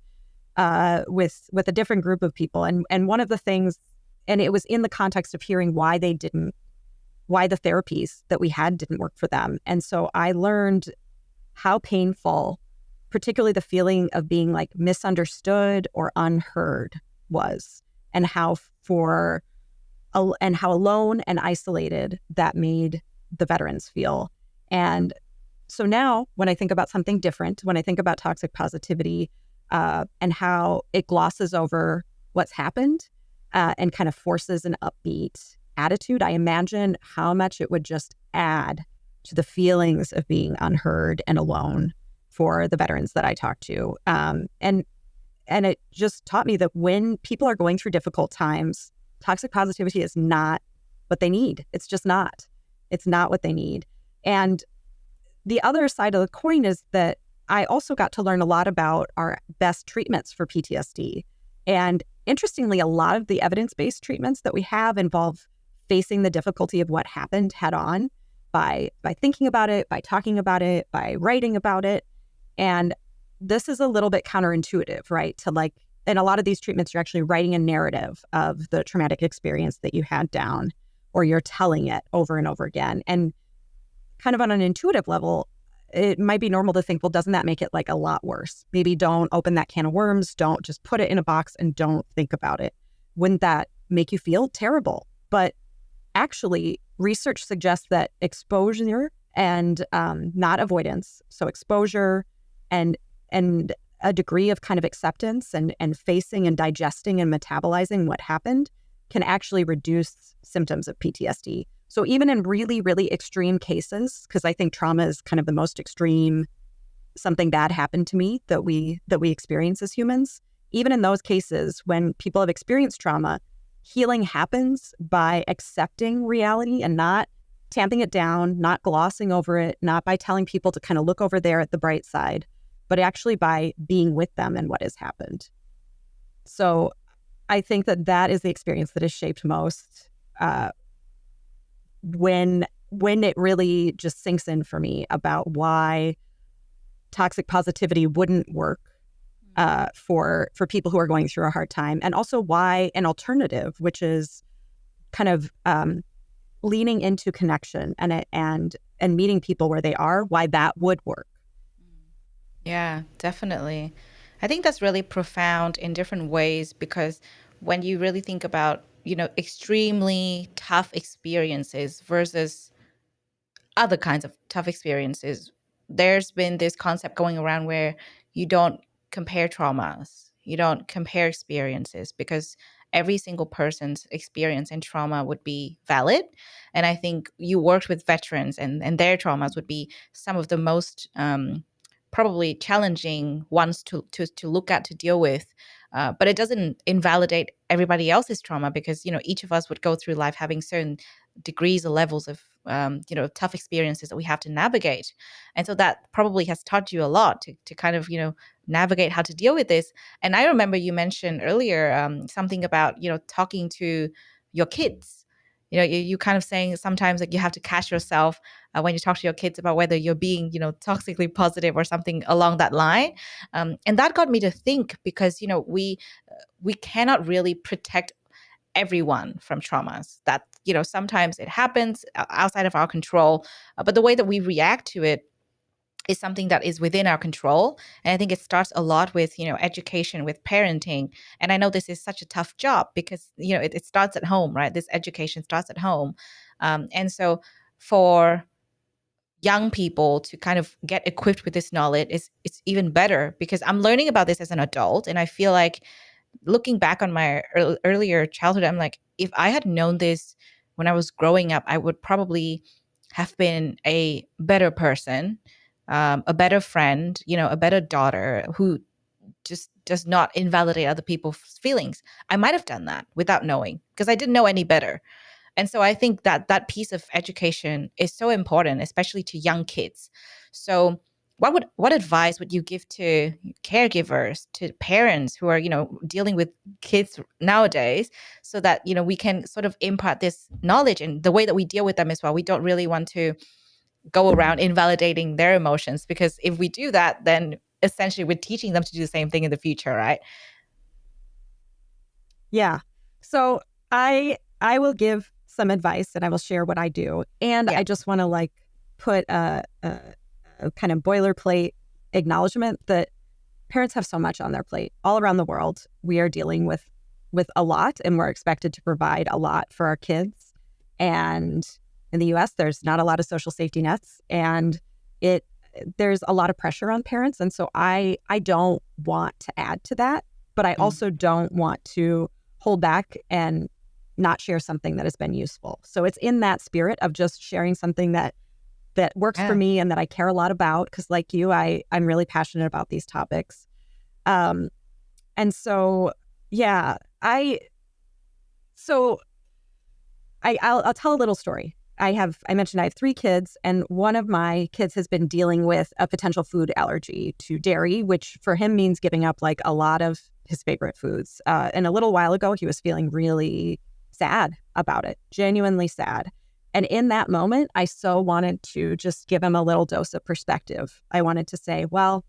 with a different group of people. And one of the things, and it was in the context of hearing why the therapies that we had didn't work for them. And so I learned how painful, particularly the feeling of being like misunderstood or unheard was, and how alone and isolated that made the veterans feel. And so now when I think about something different, when I think about toxic positivity, and how it glosses over what's happened, and kind of forces an upbeat attitude, I imagine how much it would just add to the feelings of being unheard and alone for the veterans that I talked to. And it just taught me that when people are going through difficult times, toxic positivity is not what they need. It's just not. It's not what they need. And the other side of the coin is that I also got to learn a lot about our best treatments for PTSD. And interestingly, a lot of the evidence-based treatments that we have involve facing the difficulty of what happened head on by thinking about it, by talking about it, by writing about it. And this is a little bit counterintuitive, right? In a lot of these treatments, you're actually writing a narrative of the traumatic experience that you had down, or you're telling it over and over again. And kind of on an intuitive level, it might be normal to think, well, doesn't that make it like a lot worse? Maybe don't open that can of worms. Don't just put it in a box and don't think about it. Wouldn't that make you feel terrible? But actually, research suggests that exposure and not avoidance, so exposure and a degree of kind of acceptance and facing and digesting and metabolizing what happened can actually reduce symptoms of PTSD. So even in really, really extreme cases, because I think trauma is kind of the most extreme, something bad happened to me that we experience as humans, even in those cases when people have experienced trauma, healing happens by accepting reality and not tamping it down, not glossing over it, not by telling people to kind of look over there at the bright side, but actually by being with them in what has happened. So I think that is the experience that is shaped most when it really just sinks in for me about why toxic positivity wouldn't work for people who are going through a hard time, and also why an alternative, which is kind of leaning into connection and meeting people where they are, why that would work. Yeah, definitely. I think that's really profound in different ways, because when you really think about, extremely tough experiences versus other kinds of tough experiences, there's been this concept going around where you don't compare traumas, you don't compare experiences, because every single person's experience and trauma would be valid. And I think you worked with veterans, and their traumas would be some of the most probably challenging ones to look at, to deal with. But it doesn't invalidate everybody else's trauma, because each of us would go through life having certain degrees or levels of tough experiences that we have to navigate. And so that probably has taught you a lot to kind of navigate how to deal with this. And I remember you mentioned earlier something about talking to your kids. You kind of saying sometimes like you have to catch yourself when you talk to your kids about whether you're being toxically positive or something along that line. And that got me to think, because we cannot really protect everyone from traumas. That sometimes it happens outside of our control, but the way that we react to it is something that is within our control. And I think it starts a lot with education, with parenting. And I know this is such a tough job, because it starts at home, right? This education starts at home. And so for young people to kind of get equipped with this knowledge it's even better, because I'm learning about this as an adult. And I feel like, looking back on my earlier childhood, I'm like, if I had known this when I was growing up, I would probably have been a better person, a better friend, a better daughter who just does not invalidate other people's feelings. I might have done that without knowing because I didn't know any better. And so I think that that piece of education is so important, especially to young kids. So what advice would you give to caregivers, to parents who are, dealing with kids nowadays, so that, we can sort of impart this knowledge and the way that we deal with them as well? We don't really want to go around invalidating their emotions, because if we do that, then essentially we're teaching them to do the same thing in the future, right? Yeah. So I will give some advice and I will share what I do. And Yeah. I just want to like put a kind of boilerplate acknowledgement that parents have so much on their plate all around the world. We are dealing with a lot, and we're expected to provide a lot for our kids. And in the US, there's not a lot of social safety nets, and there's a lot of pressure on parents. And so I don't want to add to that, but I also don't want to hold back and not share something that has been useful. So it's in that spirit of just sharing something that works for me and that I care a lot about, because like you, I'm really passionate about these topics. And so, yeah, I'll tell a little story. I mentioned I have 3 kids, and one of my kids has been dealing with a potential food allergy to dairy, which for him means giving up like a lot of his favorite foods. And a little while ago, he was feeling really sad about it, genuinely sad. And in that moment, I so wanted to just give him a little dose of perspective. I wanted to say, well,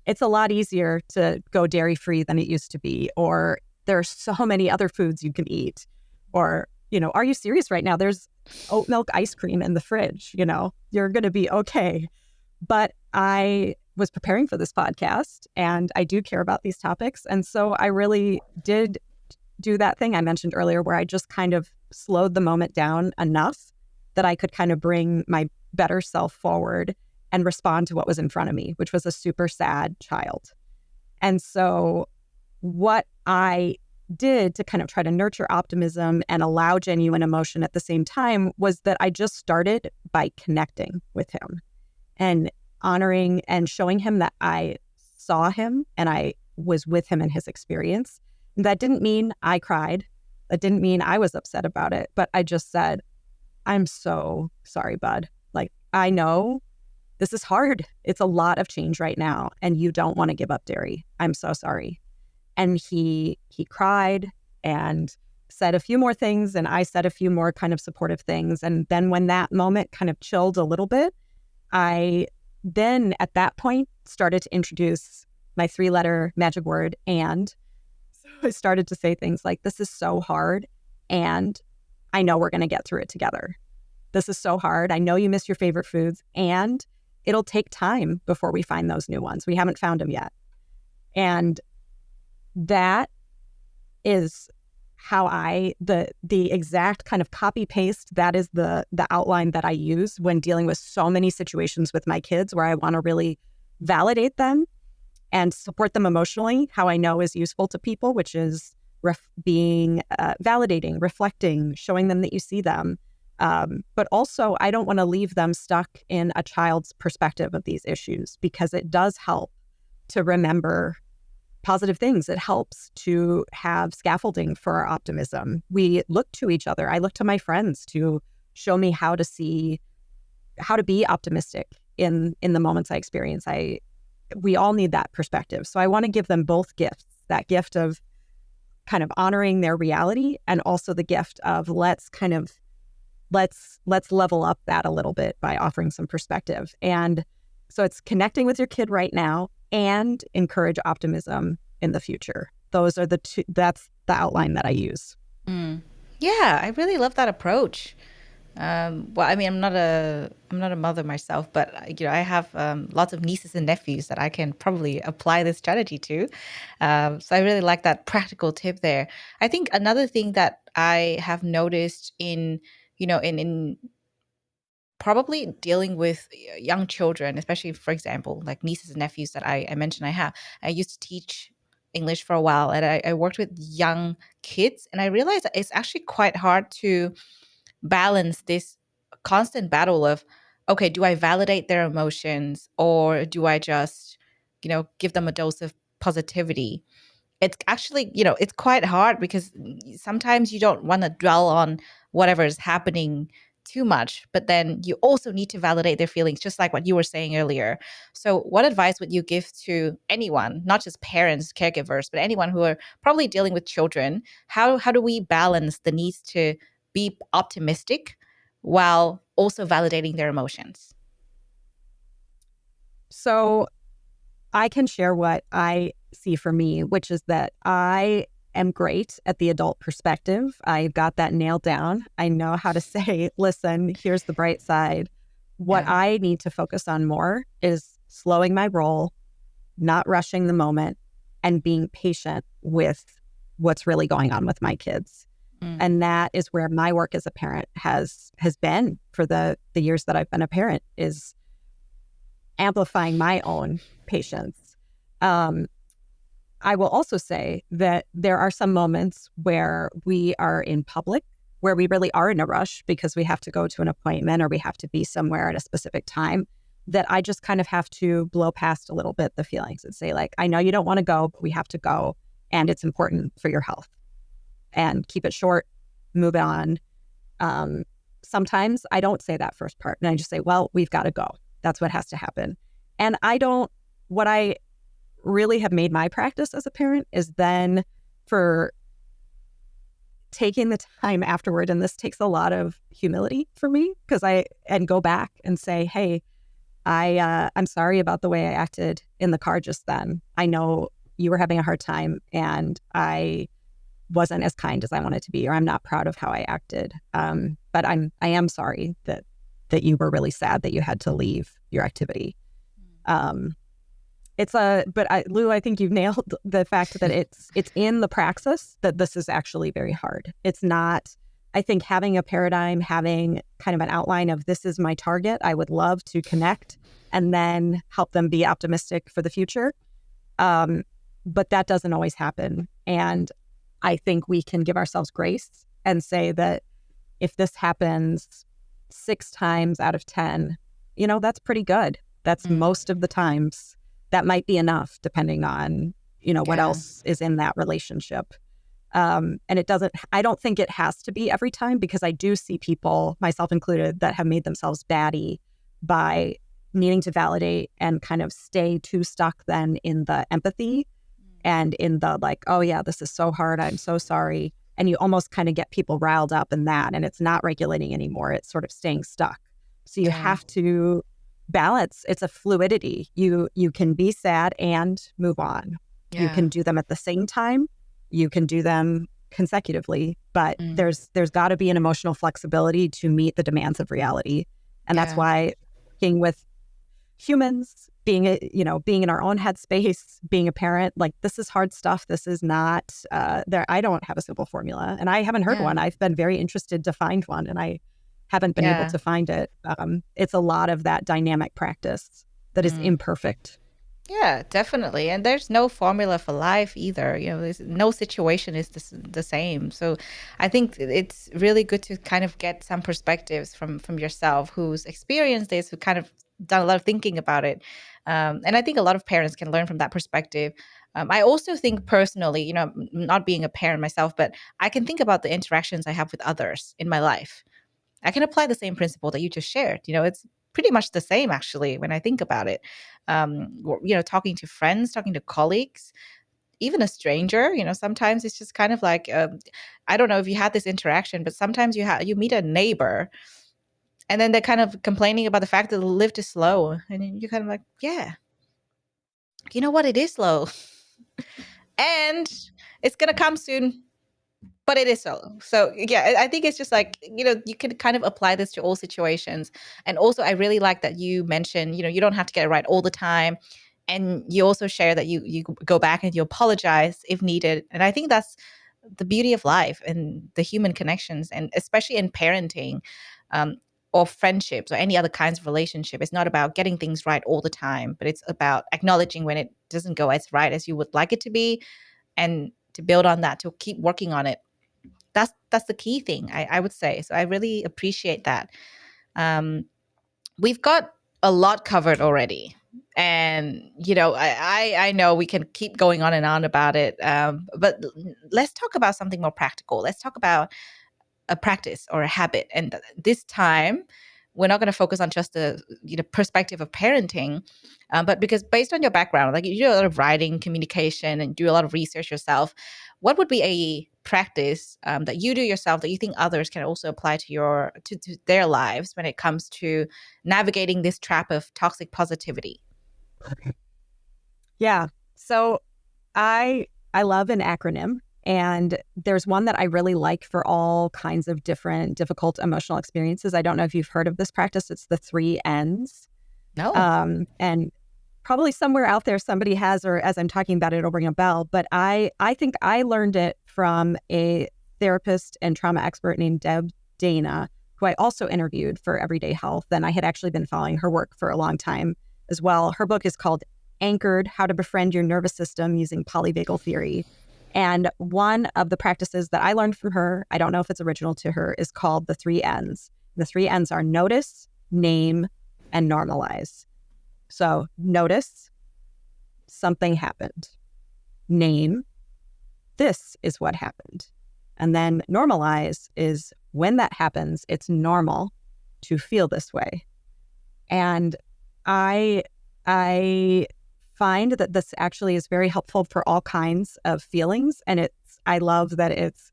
it's a lot easier to go dairy-free than it used to be, or there are so many other foods you can eat, or, are you serious right now? There's oat milk ice cream in the fridge, you're going to be okay. But I was preparing for this podcast and I do care about these topics. And so I really did do that thing I mentioned earlier where I just kind of slowed the moment down enough that I could kind of bring my better self forward and respond to what was in front of me, which was a super sad child. And so what I did to kind of try to nurture optimism and allow genuine emotion at the same time was that I just started by connecting with him and honoring and showing him that I saw him and I was with him in his experience. And that didn't mean I cried. That didn't mean I was upset about it. But I just said, I'm so sorry, bud. Like, I know this is hard. It's a lot of change right now, and you don't want to give up dairy. I'm so sorry. And he cried and said a few more things, and I said a few more kind of supportive things. And then when that moment kind of chilled a little bit, I then at that point started to introduce my 3-letter magic word. And so I started to say things like, this is so hard, and I know we're going to get through it together. This is so hard. I know you miss your favorite foods, and it'll take time before we find those new ones. We haven't found them yet. And that is how the exact kind of copy paste, that is the outline that I use when dealing with so many situations with my kids where I want to really validate them and support them emotionally, how I know is useful to people, which is being validating, reflecting, showing them that you see them. But also, I don't want to leave them stuck in a child's perspective of these issues, because it does help to remember positive things. It helps to have scaffolding for our optimism. We look to each other. I look to my friends to show me how to be optimistic in the moments I experience. We all need that perspective. So I want to give them both gifts, that gift of kind of honoring their reality, and also the gift of let's level up that a little bit by offering some perspective. And so it's connecting with your kid right now and encourage optimism in the future. Those are the two. That's the outline that I use. Yeah, I really love that approach. Well, I mean, I'm not a mother myself, but I have lots of nieces and nephews that I can probably apply this strategy to. So I really like that practical tip there. I think another thing that I have noticed in probably dealing with young children, especially, for example, like nieces and nephews that I mentioned I used to teach English for a while, and I worked with young kids, and I realized that it's actually quite hard to balance this constant battle of, okay, do I validate their emotions or do I just, give them a dose of positivity? It's actually, it's quite hard because sometimes you don't want to dwell on whatever is happening too much, but then you also need to validate their feelings, just like what you were saying earlier. So what advice would you give to anyone, not just parents, caregivers, but anyone who are probably dealing with children? How do we balance the needs to be optimistic while also validating their emotions? So I can share what I see for me, which is that I am great at the adult perspective. I've got that nailed down. I know how to say, listen, here's the bright side. What Yeah. I need to focus on more is slowing my roll, not rushing the moment, and being patient with what's really going on with my kids. Mm. And that is where my work as a parent has been for the years that I've been a parent, is amplifying my own patience. I will also say that there are some moments where we are in public, where we really are in a rush because we have to go to an appointment or we have to be somewhere at a specific time, that I just kind of have to blow past a little bit the feelings and say, like, I know you don't want to go, but we have to go and it's important for your health, and keep it short, move on. Sometimes I don't say that first part and I just say, well, we've got to go. That's what has to happen. And what I really have made my practice as a parent is then for taking the time afterward, and this takes a lot of humility for me, and go back and say, hey, I'm sorry about the way I acted in the car just then. I know you were having a hard time and I wasn't as kind as I wanted to be, or I'm not proud of how I acted. But I am sorry that you were really sad that you had to leave your activity. Lou, I think you've nailed the fact that it's in the praxis that this is actually very hard. It's not, I think, having a paradigm, having kind of an outline of this is my target, I would love to connect and then help them be optimistic for the future. But that doesn't always happen. And I think we can give ourselves grace and say that if this happens 6 times out of 10, that's pretty good. That's most of the times. That might be enough depending on, what else is in that relationship. And I don't think it has to be every time, because I do see people, myself included, that have made themselves batty by needing to validate and kind of stay too stuck then in the empathy and in the like, oh yeah, this is so hard, I'm so sorry. And you almost kind of get people riled up in that, and it's not regulating anymore. It's sort of staying stuck. So you have to balance. It's a fluidity. You can be sad and move on. Yeah. You can do them at the same time. You can do them consecutively, but there's got to be an emotional flexibility to meet the demands of reality. And that's why working with humans, being in our own headspace, being a parent, like, this is hard stuff. This is not there. I don't have a simple formula, and I haven't heard one. I've been very interested to find one, and I haven't been able to find it. It's a lot of that dynamic practice that is imperfect. Yeah, definitely. And there's no formula for life either. There's no situation is the same. So I think it's really good to kind of get some perspectives from yourself, who's experienced this, who kind of done a lot of thinking about it. And I think a lot of parents can learn from that perspective. I also think personally, not being a parent myself, but I can think about the interactions I have with others in my life. I can apply the same principle that you just shared. It's pretty much the same, actually, when I think about it. Talking to friends, talking to colleagues, even a stranger, sometimes it's just kind of like, I don't know if you had this interaction, but sometimes you meet a neighbor and then they're kind of complaining about the fact that the lift is slow. And you're kind of like, yeah, you know what? It is slow. And it's going to come soon. But it is so. So yeah, I think it's just like, you can kind of apply this to all situations. And also I really like that you mentioned, you don't have to get it right all the time. And you also share that you go back and you apologize if needed. And I think that's the beauty of life and the human connections, and especially in parenting, or friendships or any other kinds of relationship. It's not about getting things right all the time, but it's about acknowledging when it doesn't go as right as you would like it to be, and to build on that, to keep working on it. That's the key thing, I would say. So I really appreciate that. We've got a lot covered already. And, I know we can keep going on and on about it. But let's talk about something more practical. Let's talk about a practice or a habit. And this time, we're not going to focus on just the perspective of parenting, but because based on your background, like you do a lot of writing, communication, and do a lot of research yourself, what would be a practice that you do yourself that you think others can also apply to their lives when it comes to navigating this trap of toxic positivity? Yeah. So I love an acronym, and there's one that I really like for all kinds of different difficult emotional experiences. I don't know if you've heard of this practice. It's the 3 Ns. No. And probably somewhere out there somebody has, or as I'm talking about it, it'll ring a bell. But I think I learned it from a therapist and trauma expert named Deb Dana, who I also interviewed for Everyday Health. And I had actually been following her work for a long time as well. Her book is called Anchored: How to Befriend Your Nervous System Using Polyvagal Theory. And one of the practices that I learned from her, I don't know if it's original to her, is called the 3 Ns. The 3 Ns are notice, name, and normalize. So notice, something happened. Name, this is what happened. And then normalize is when that happens, it's normal to feel this way. And I find that this actually is very helpful for all kinds of feelings. And I love that it's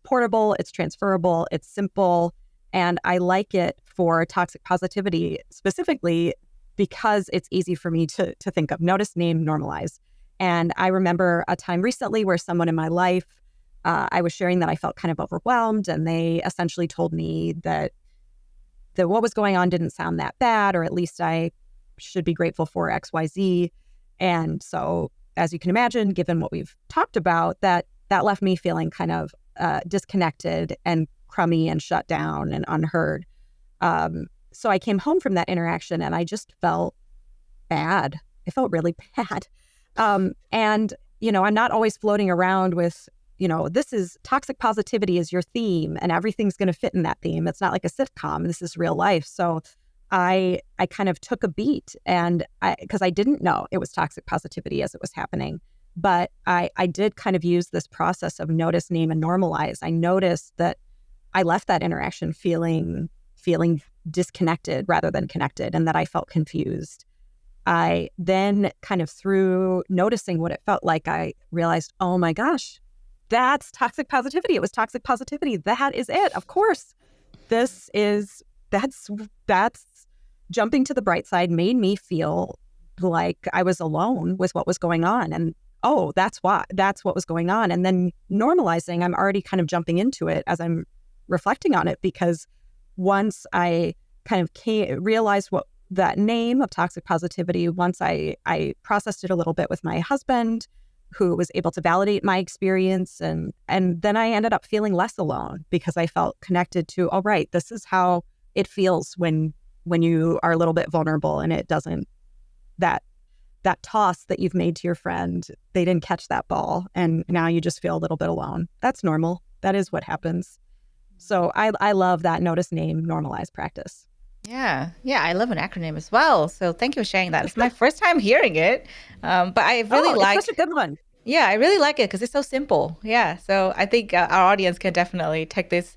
portable, it's transferable, it's simple. And I like it for toxic positivity specifically because it's easy for me to think of. Notice, name, normalize. And I remember a time recently where someone in my life, I was sharing that I felt kind of overwhelmed, and they essentially told me that what was going on didn't sound that bad, or at least I should be grateful for XYZ. And so, as you can imagine, given what we've talked about, that left me feeling kind of disconnected and crummy and shut down and unheard. So I came home from that interaction and I just felt bad. I felt really bad. And, I'm not always floating around with, this is toxic positivity is your theme and everything's going to fit in that theme. It's not like a sitcom. This is real life. So I kind of took a beat, and because I didn't know it was toxic positivity as it was happening, but I did kind of use this process of notice, name, and normalize. I noticed that I left that interaction feeling disconnected rather than connected, and that I felt confused. I then kind of through noticing what it felt like, I realized, oh my gosh, that's toxic positivity. It was toxic positivity. That is it. Of course, that's jumping to the bright side made me feel like I was alone with what was going on. And that's what was going on. And then normalizing, I'm already kind of jumping into it as I'm reflecting on it, because once I kind of realized what that name of toxic positivity, once I processed it a little bit with my husband, who was able to validate my experience, and then I ended up feeling less alone because I felt connected to, all right, this is how it feels when you are a little bit vulnerable and it doesn't, that toss that you've made to your friend, they didn't catch that ball, and now you just feel a little bit alone. That's normal. That is what happens. So I love that notice, name, normalize practice. Yeah, I love an acronym as well. So thank you for sharing that. It's my first time hearing it, but I really like. It's such a good one. Yeah, I really like it because it's so simple. Yeah, so I think our audience can definitely take this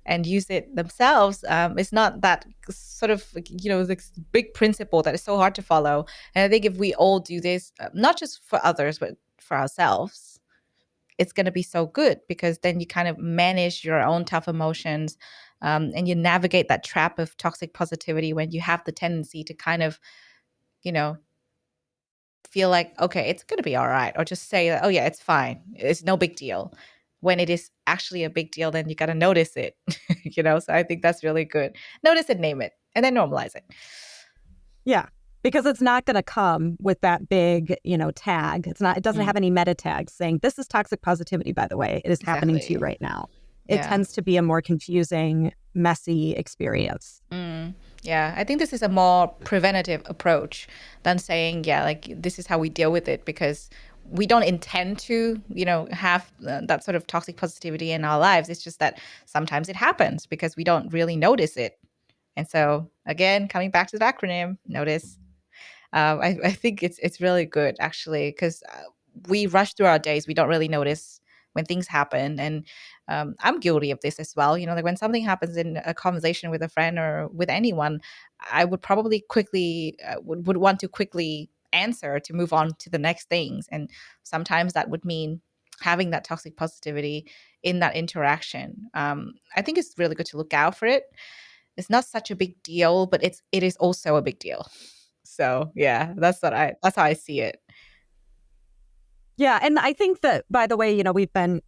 and use it themselves. It's not that sort of this big principle that is so hard to follow. And I think if we all do this, not just for others but for ourselves, it's going to be so good, because then you kind of manage your own tough emotions, and you navigate that trap of toxic positivity when you have the tendency to kind of, feel like, okay, it's going to be all right, or just say, oh yeah, it's fine, it's no big deal. When it is actually a big deal, then you got to notice it, So I think that's really good. Notice it, name it, and then normalize it. Yeah. Because it's not going to come with that big, tag. It doesn't have any meta tags saying, this is toxic positivity, by the way. It is happening to you right now. It tends to be a more confusing, messy experience. Yeah, I think this is a more preventative approach than saying, this is how we deal with it, because we don't intend to, have that sort of toxic positivity in our lives. It's just that sometimes it happens because we don't really notice it. And so again, coming back to the acronym, notice. I think it's really good actually, because we rush through our days. We don't really notice when things happen. And I'm guilty of this as well. Like when something happens in a conversation with a friend or with anyone, I would probably quickly would want to quickly answer to move on to the next things. And sometimes that would mean having that toxic positivity in that interaction. I think it's really good to look out for it. It's not such a big deal, but it is also a big deal. So yeah, that's how I see it. Yeah. And I think that, by the way, we've been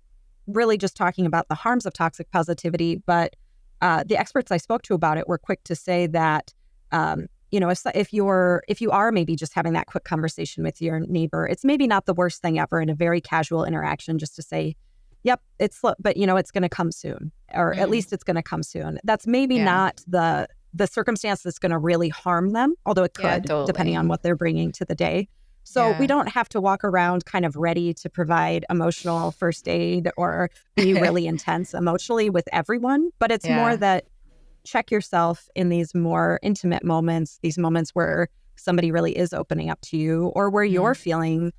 really just talking about the harms of toxic positivity, but the experts I spoke to about it were quick to say that, if you are maybe just having that quick conversation with your neighbor, it's maybe not the worst thing ever in a very casual interaction just to say, yep, it's slow, but it's going to come soon, or at least it's going to come soon. That's maybe not the circumstance that's going to really harm them, although it could, depending on what they're bringing to the day. So we don't have to walk around kind of ready to provide emotional first aid or be really intense emotionally with everyone. But it's more that check yourself in these more intimate moments, these moments where somebody really is opening up to you, or where you're feeling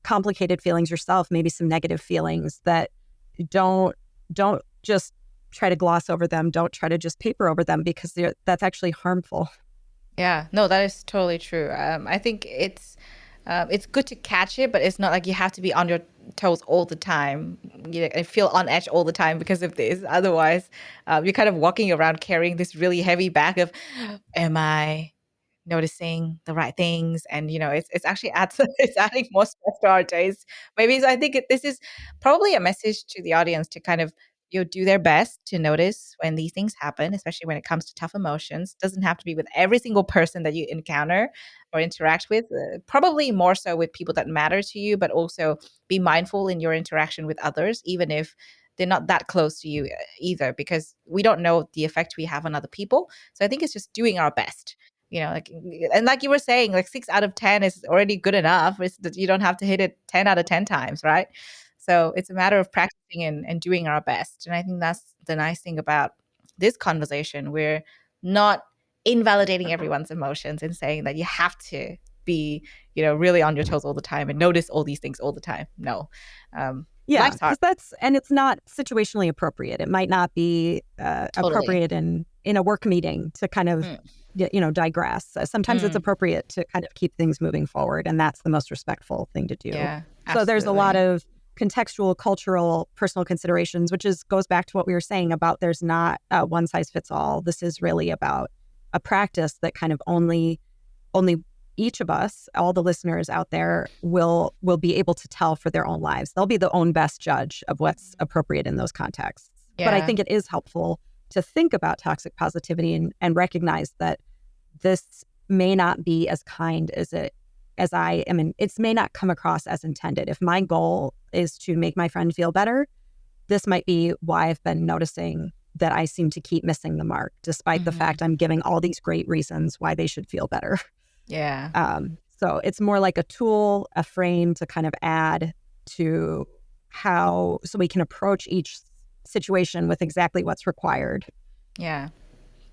complicated feelings yourself, maybe some negative feelings, that don't just try to gloss over them. Don't try to just paper over them, because that's actually harmful. Yeah, no, that is totally true. I think it's good to catch it, but it's not like you have to be on your toes all the time. I feel on edge all the time because of this. Otherwise, you're kind of walking around carrying this really heavy bag of, am I noticing the right things? And it's actually it's adding more stress to our days. Maybe I think this is probably a message to the audience to kind of do their best to notice when these things happen, especially when it comes to tough emotions. Doesn't have to be with every single person that you encounter or interact with, probably more so with people that matter to you, but also be mindful in your interaction with others, even if they're not that close to you either, because we don't know the effect we have on other people. So I think it's just doing our best. And like you were saying, like 6 out of 10 is already good enough. It's that you don't have to hit it 10 out of 10 times, right? So it's a matter of practicing and doing our best. And I think that's the nice thing about this conversation. We're not invalidating everyone's emotions and saying that you have to be, really on your toes all the time and notice all these things all the time. No. Yeah, Life's hard. because it's not situationally appropriate. It might not be appropriate in a work meeting to kind of, digress. Sometimes it's appropriate to kind of keep things moving forward, and that's the most respectful thing to do. Yeah, so there's a lot of contextual, cultural, personal considerations, which goes back to what we were saying about there's not one size fits all. This is really about a practice that kind of only each of us, all the listeners out there, will be able to tell for their own lives. They'll be the own best judge of what's appropriate in those contexts. Yeah. But I think it is helpful to think about toxic positivity and recognize that this may not be as kind as I am. It may not come across as intended. If my goal is to make my friend feel better, this might be why I've been noticing that I seem to keep missing the mark, despite the fact I'm giving all these great reasons why they should feel better. Yeah. So it's more like a tool, a frame to kind of add to so we can approach each situation with exactly what's required. Yeah,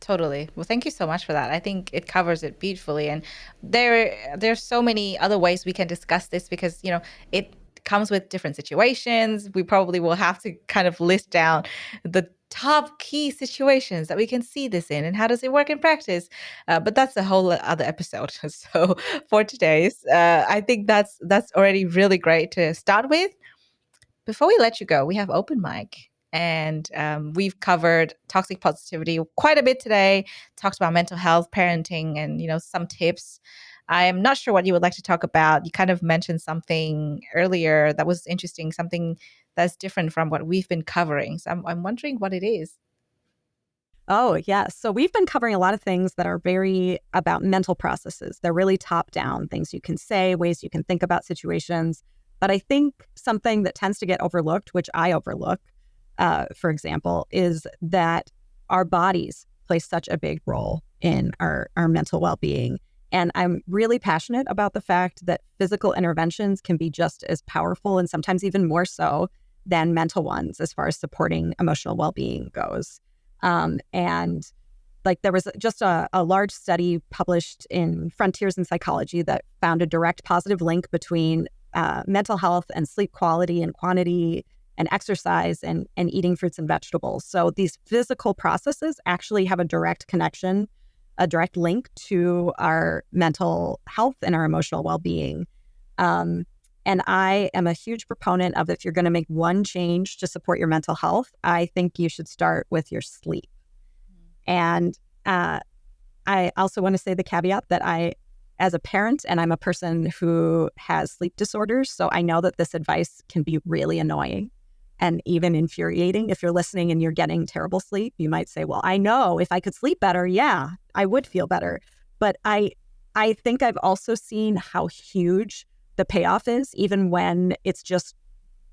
totally. Well, thank you so much for that. I think it covers it beautifully. And there's so many other ways we can discuss this, because, it comes with different situations. We probably will have to kind of list down the top key situations that we can see this in and how does it work in practice. But that's a whole other episode. So for today's, I think that's already really great to start with. Before we let you go, we have open mic. And we've covered toxic positivity quite a bit today, talked about mental health, parenting, and, some tips. I am not sure what you would like to talk about. You kind of mentioned something earlier that was interesting, something that's different from what we've been covering. So I'm wondering what it is. Oh, yeah. So we've been covering a lot of things that are very about mental processes. They're really top down, things you can say, ways you can think about situations. But I think something that tends to get overlooked, which I overlook, for example, is that our bodies play such a big role in our mental well-being. And I'm really passionate about the fact that physical interventions can be just as powerful, and sometimes even more so, than mental ones as far as supporting emotional well-being goes. And like there was just a large study published in Frontiers in Psychology that found a direct positive link between mental health and sleep quality and quantity and exercise and eating fruits and vegetables. So these physical processes actually have a direct connection, a direct link to our mental health and our emotional well-being. And I am a huge proponent of, if you're going to make one change to support your mental health, I think you should start with your sleep. And I also want to say the caveat that as a parent, and I'm a person who has sleep disorders, so I know that this advice can be really annoying and even infuriating. If you're listening and you're getting terrible sleep, you might say, well, I know if I could sleep better, yeah, I would feel better. But I think I've also seen how huge the payoff is, even when it's just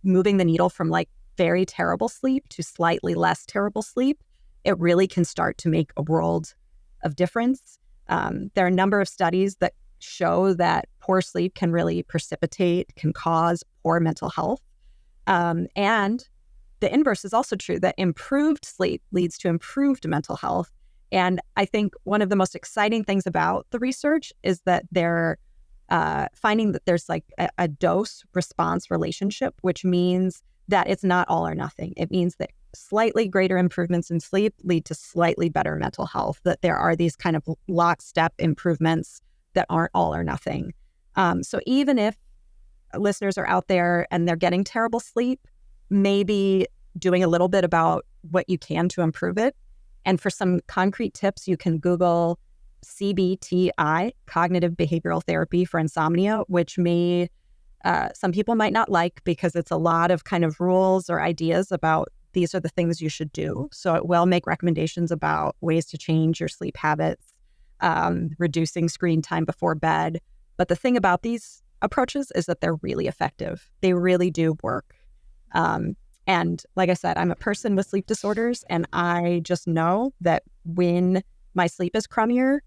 moving the needle from like very terrible sleep to slightly less terrible sleep. It really can start to make a world of difference. There are a number of studies that show that poor sleep can really can cause poor mental health. And the inverse is also true, that improved sleep leads to improved mental health. And I think one of the most exciting things about the research is that they're finding that there's like a dose-response relationship, which means that it's not all or nothing. It means that slightly greater improvements in sleep lead to slightly better mental health, that there are these kind of lockstep improvements that aren't all or nothing. So even if listeners are out there and they're getting terrible sleep, maybe doing a little bit about what you can to improve it. And for some concrete tips, you can Google CBTI, cognitive behavioral therapy for insomnia, which some people might not like because it's a lot of kind of rules or ideas about these are the things you should do. So it will make recommendations about ways to change your sleep habits, reducing screen time before bed. But the thing about these approaches is that they're really effective. They really do work. And like I said, I'm a person with sleep disorders, and I just know that when my sleep is crummier,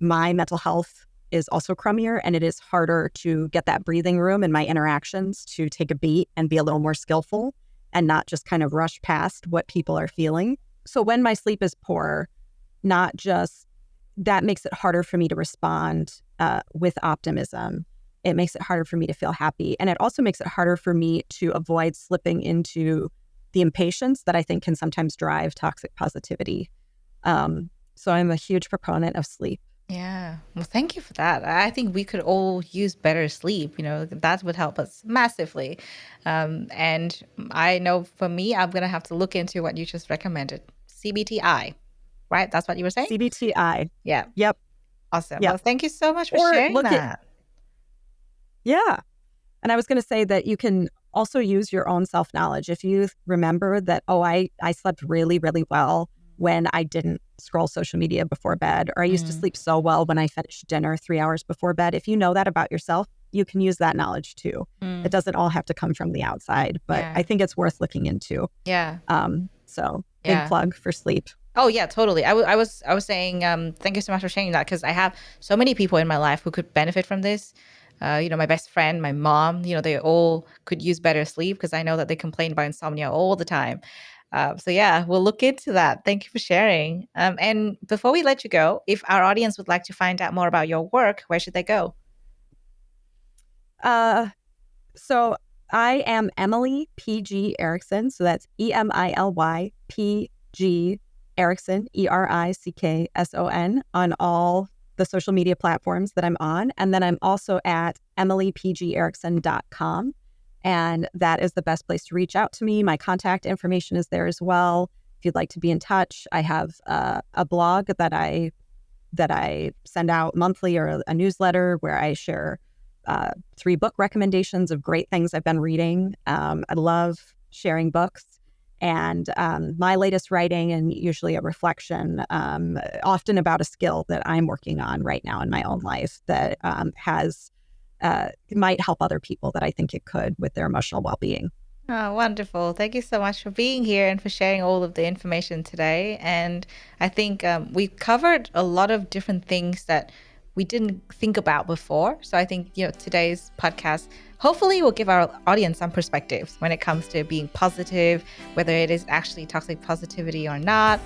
my mental health is also crummier, and it is harder to get that breathing room in my interactions to take a beat and be a little more skillful and not just kind of rush past what people are feeling. So when my sleep is poor, that makes it harder for me to respond with optimism. It makes it harder for me to feel happy. And it also makes it harder for me to avoid slipping into the impatience that I think can sometimes drive toxic positivity. So I'm a huge proponent of sleep. Yeah. Well, thank you for that. I think we could all use better sleep. That would help us massively. And I know for me, I'm going to have to look into what you just recommended. CBTI, right? That's what you were saying? CBTI. Yeah. Yep. Awesome. Yep. Well, thank you so much for sharing that. Yeah. And I was going to say that you can also use your own self-knowledge. If you remember that, I slept really, really well when I didn't scroll social media before bed, or I used to sleep so well when I finished dinner 3 hours before bed. If you know that about yourself, you can use that knowledge too. It doesn't all have to come from the outside, but I think it's worth looking into. Yeah. So big plug for sleep. Oh yeah, totally. I was saying, thank you so much for sharing that, because I have so many people in my life who could benefit from this. My best friend, my mom, they all could use better sleep, because I know that they complain about insomnia all the time. So yeah, we'll look into that. Thank you for sharing. And before we let you go, if our audience would like to find out more about your work, where should they go? So I am Emily P.G. Erickson. So that's Emily P.G. Erickson, Erickson, on all the social media platforms that I'm on. And then I'm also at emilypgerickson.com. And that is the best place to reach out to me. My contact information is there as well. If you'd like to be in touch, I have a blog that I send out monthly, or a newsletter where I share 3 book recommendations of great things I've been reading. I love sharing books. And my latest writing, and usually a reflection, often about a skill that I'm working on right now in my own life that might help other people, that I think it could, with their emotional well-being. Oh, wonderful. Thank you so much for being here and for sharing all of the information today. And I think we covered a lot of different things that we didn't think about before. So I think, today's podcast hopefully will give our audience some perspectives when it comes to being positive, whether it is actually toxic positivity or not,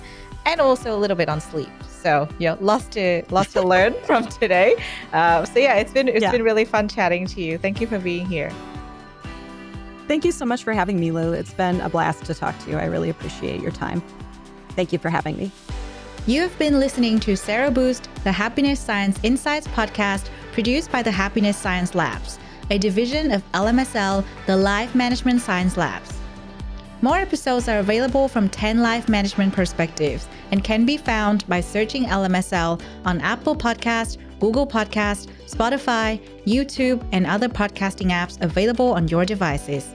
and also a little bit on sleep. So, lots to learn from today. It's been really fun chatting to you. Thank you for being here. Thank you so much for having me, Lu. It's been a blast to talk to you. I really appreciate your time. Thank you for having me. You have been listening to Sero Boost, the Happiness Science Insights podcast produced by the Happiness Science Labs, a division of LMSL, the Life Management Science Labs. More episodes are available from 10 life management perspectives and can be found by searching LMSL on Apple Podcast, Google Podcast, Spotify, YouTube, and other podcasting apps available on your devices.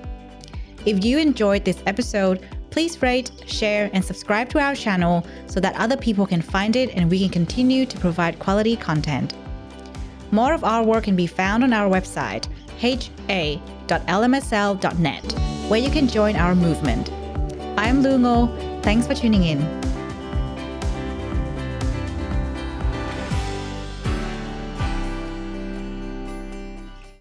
If you enjoyed this episode, please rate, share, and subscribe to our channel so that other people can find it and we can continue to provide quality content. More of our work can be found on our website, ha.lmsl.net, where you can join our movement. I'm Lu Ngo. Thanks for tuning in.